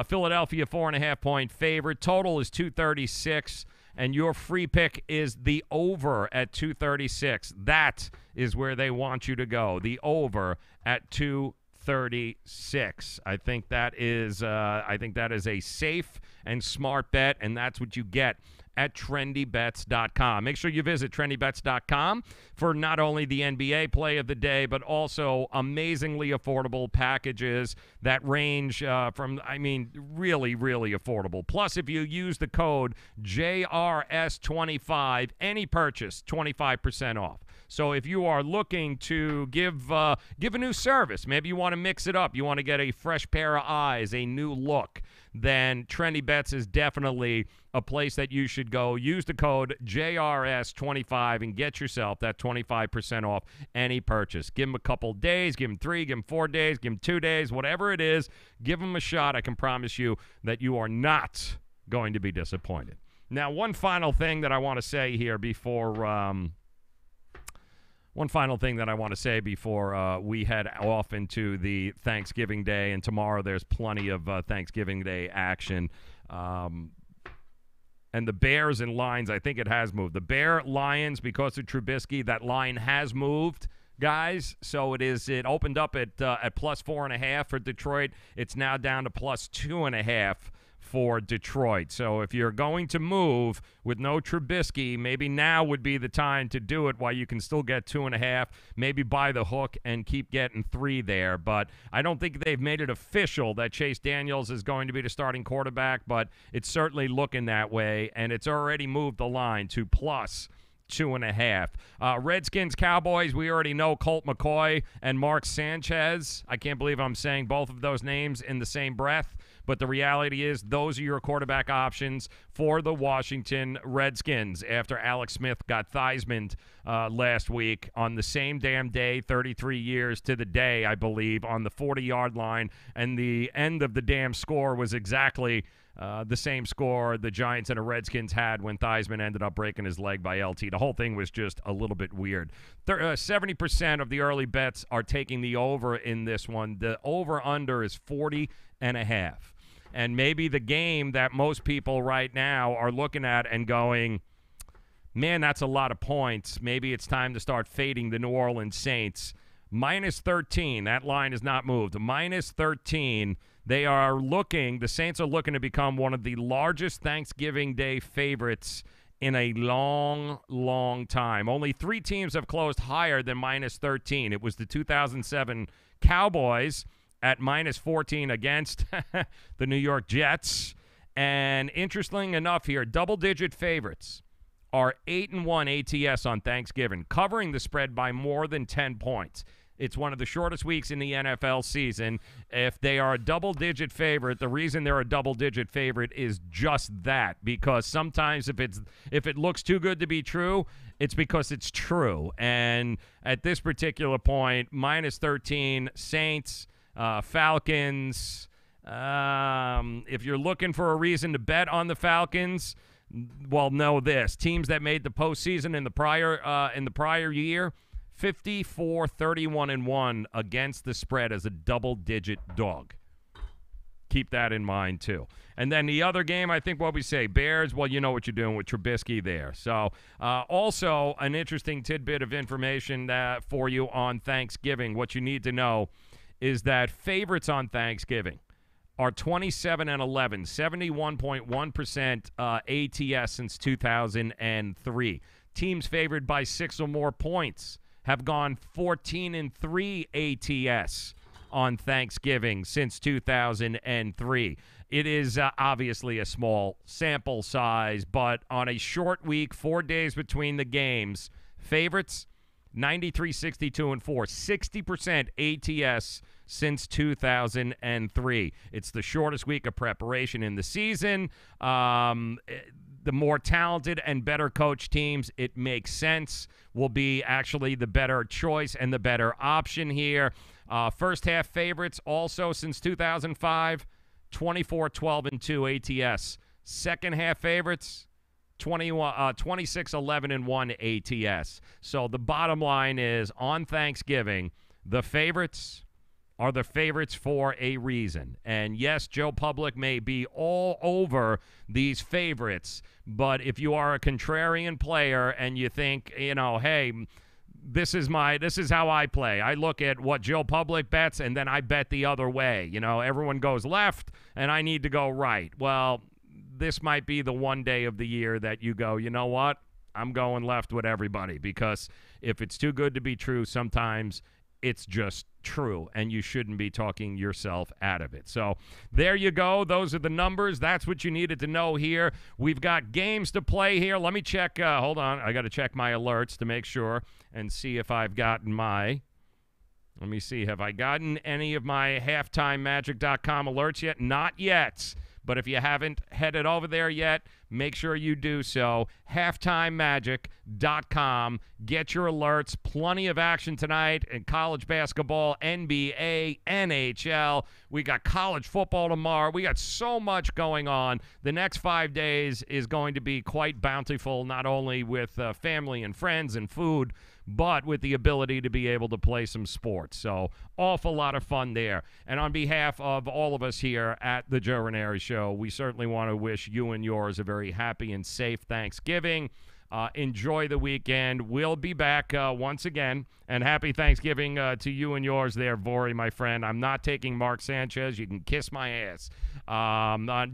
Philadelphia 4.5-point favorite. Total is 236. And your free pick is the over at 236. That is where they want you to go. The over at 236. I think that is a safe and smart bet, and that's what you get at TrendyBets.com. Make sure you visit TrendyBets.com for not only the NBA Play of the Day, but also amazingly affordable packages that range from, really, really affordable. Plus, if you use the code JRS25, any purchase, 25% off. So if you are looking to give a new service, maybe you want to mix it up, you want to get a fresh pair of eyes, a new look, then Trendy Bets is definitely a place that you should go. Use the code JRS25 and get yourself that 25% off any purchase. Give them a couple days, give them 3, give them 4 days, give them 2 days, whatever it is, give them a shot. I can promise you that you are not going to be disappointed. Now, one final thing that I want to say here before we head off into the Thanksgiving Day, and tomorrow there's plenty of Thanksgiving Day action. And the Bears and lines, I think it has moved. The Bear-Lions, because of Trubisky, that line has moved, guys. So it opened up at plus 4.5 for Detroit. It's now down to plus 2.5 for Detroit. So if you're going to move with no Trubisky, maybe now would be the time to do it while you can still get 2.5, maybe buy the hook and keep getting 3 there. But I don't think they've made it official that Chase Daniels is going to be the starting quarterback, but it's certainly looking that way, and it's already moved the line to plus 2.5. Redskins, Cowboys, we already know Colt McCoy and Mark Sanchez. I can't believe I'm saying both of those names in the same breath. But the reality is those are your quarterback options for the Washington Redskins after Alex Smith got Theismann last week on the same damn day, 33 years to the day, I believe, on the 40-yard line. And the end of the damn score was exactly the same score the Giants and the Redskins had when Theismann ended up breaking his leg by LT. The whole thing was just a little bit weird. 70% of the early bets are taking the over in this one. The over-under is 40.5. And maybe the game that most people right now are looking at and going, man, that's a lot of points. Maybe it's time to start fading the New Orleans Saints. Minus 13. That line has not moved. Minus 13. The Saints are looking to become one of the largest Thanksgiving Day favorites in a long, long time. Only 3 teams have closed higher than minus 13. It was the 2007 Cowboys at minus 14 against the New York Jets. And interesting enough here, double-digit favorites are 8-1 ATS on Thanksgiving, covering the spread by more than 10 points. It's one of the shortest weeks in the NFL season. If they are a double-digit favorite, the reason they're a double-digit favorite is just that, because sometimes if it looks too good to be true, it's because it's true. And at this particular point, minus 13, Saints, Falcons. If you're looking for a reason to bet on the Falcons, well, know this: teams that made the postseason in the prior year, 54-31-1 against the spread as a double-digit dog. Keep that in mind too. And then the other game, I think what we say, Bears, well, you know what you're doing with Trubisky there. So also an interesting tidbit of information for you on Thanksgiving. What you need to know is that favorites on Thanksgiving are 27-11, 71.1% ATS since 2003. Teams favored by 6 or more points have gone 14-3 ATS on Thanksgiving since 2003. It is obviously a small sample size, but on a short week, 4 days between the games, favorites 93, 62, and 4, 60% ATS since 2003. It's the shortest week of preparation in the season. The more talented and better coach teams, it makes sense, will be actually the better choice and the better option here. First half favorites also since 2005, 24, 12, and 2 ATS. Second half favorites, 26, 11, and 1 ATS. So the bottom line is, on Thanksgiving, the favorites are the favorites for a reason. And yes, Joe Public may be all over these favorites, but if you are a contrarian player and you think, hey, this is how I play. I look at what Joe Public bets, and then I bet the other way. Everyone goes left, and I need to go right. Well, this might be the one day of the year that you go, you know what? I'm going left with everybody, because if it's too good to be true, sometimes it's just true, and you shouldn't be talking yourself out of it. So there you go. Those are the numbers. That's what you needed to know here. We've got games to play here. Let me check. Hold on. I got to check my alerts to make sure and see if I've gotten let me see. Have I gotten any of my halftimemagic.com alerts yet? Not yet. But if you haven't headed over there yet, make sure you do so. halftimemagic.com. Get your alerts. Plenty of action tonight in college basketball, NBA, NHL. We got college football tomorrow. We got so much going on. The next 5 days is going to be quite bountiful, not only with family and friends and food, but with the ability to be able to play some sports. So awful lot of fun there. And on behalf of all of us here at the Joe Raineri Show, we certainly want to wish you and yours a very happy and safe Thanksgiving. Enjoy the weekend. We'll be back once again. And happy Thanksgiving to you and yours there, Vori, my friend. I'm not taking Mark Sanchez. You can kiss my ass.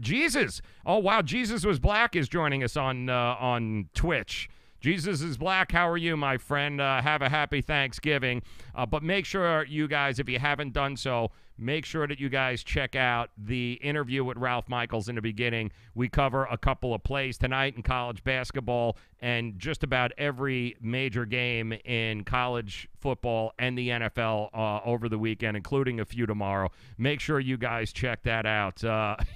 Jesus. Oh, wow. Jesus Was Black is joining us on Twitch. Jesus is Black. How are you, my friend? Have a happy Thanksgiving. But make sure you guys, if you haven't done so, make sure that you guys check out the interview with Ralph Michaels in the beginning. We cover a couple of plays tonight in college basketball and just about every major game in college football and the NFL over the weekend, including a few tomorrow. Make sure you guys check that out.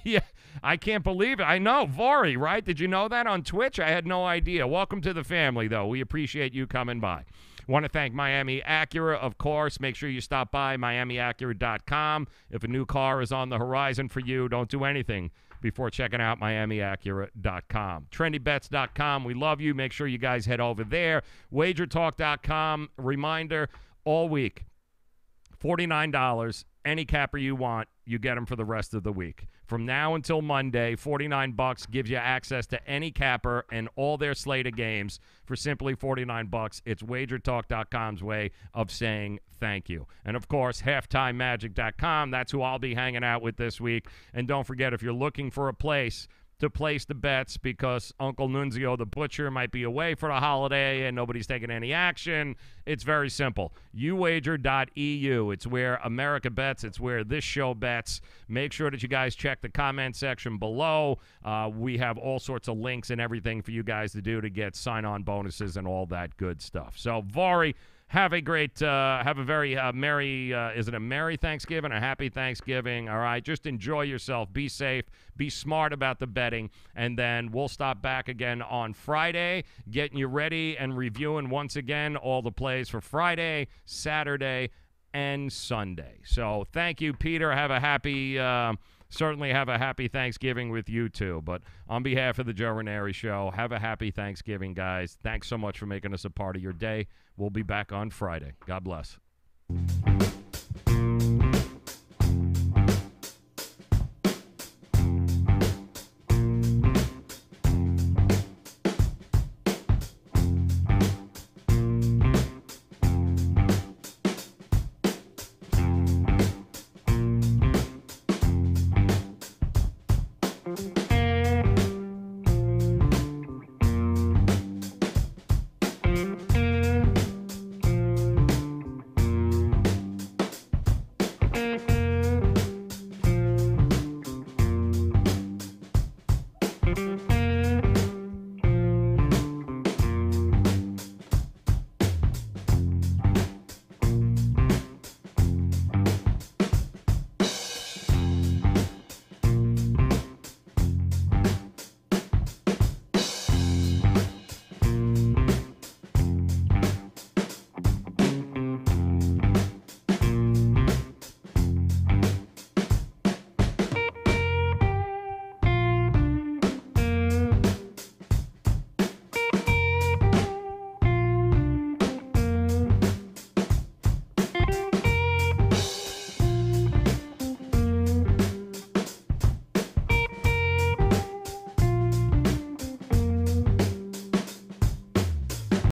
Yeah, I can't believe it. I know, Vori, right? Did you know that on Twitch? I had no idea. Welcome to the family, though. We appreciate you coming by. Want to thank Miami Acura, of course. Make sure you stop by MiamiAcura.com. If a new car is on the horizon for you, don't do anything before checking out MiamiAcura.com. TrendyBets.com. We love you. Make sure you guys head over there. WagerTalk.com. Reminder, all week, $49. Any capper you want, you get them for the rest of the week. From now until Monday, $49 gives you access to any capper and all their slate of games for simply $49. It's WagerTalk.com's way of saying thank you. And, of course, HalftimeMagic.com. That's who I'll be hanging out with this week. And don't forget, if you're looking for a place to place the bets because Uncle Nunzio the Butcher might be away for the holiday and nobody's taking any action, it's very simple. uwager.eu. It's where America bets. It's where this show bets. Make sure that you guys check the comment section below. We have all sorts of links and everything for you guys to do to get sign-on bonuses and all that good stuff. So, Vari, have a very merry, is it a merry Thanksgiving, a happy Thanksgiving, all right? Just enjoy yourself. Be safe. Be smart about the betting. And then we'll stop back again on Friday, getting you ready and reviewing once again all the plays for Friday, Saturday, and Sunday. So thank you, Peter. Have a happy, certainly have a happy Thanksgiving with you too. But on behalf of the Joe Raineri Show, have a happy Thanksgiving, guys. Thanks so much for making us a part of your day. We'll be back on Friday. God bless. Bye.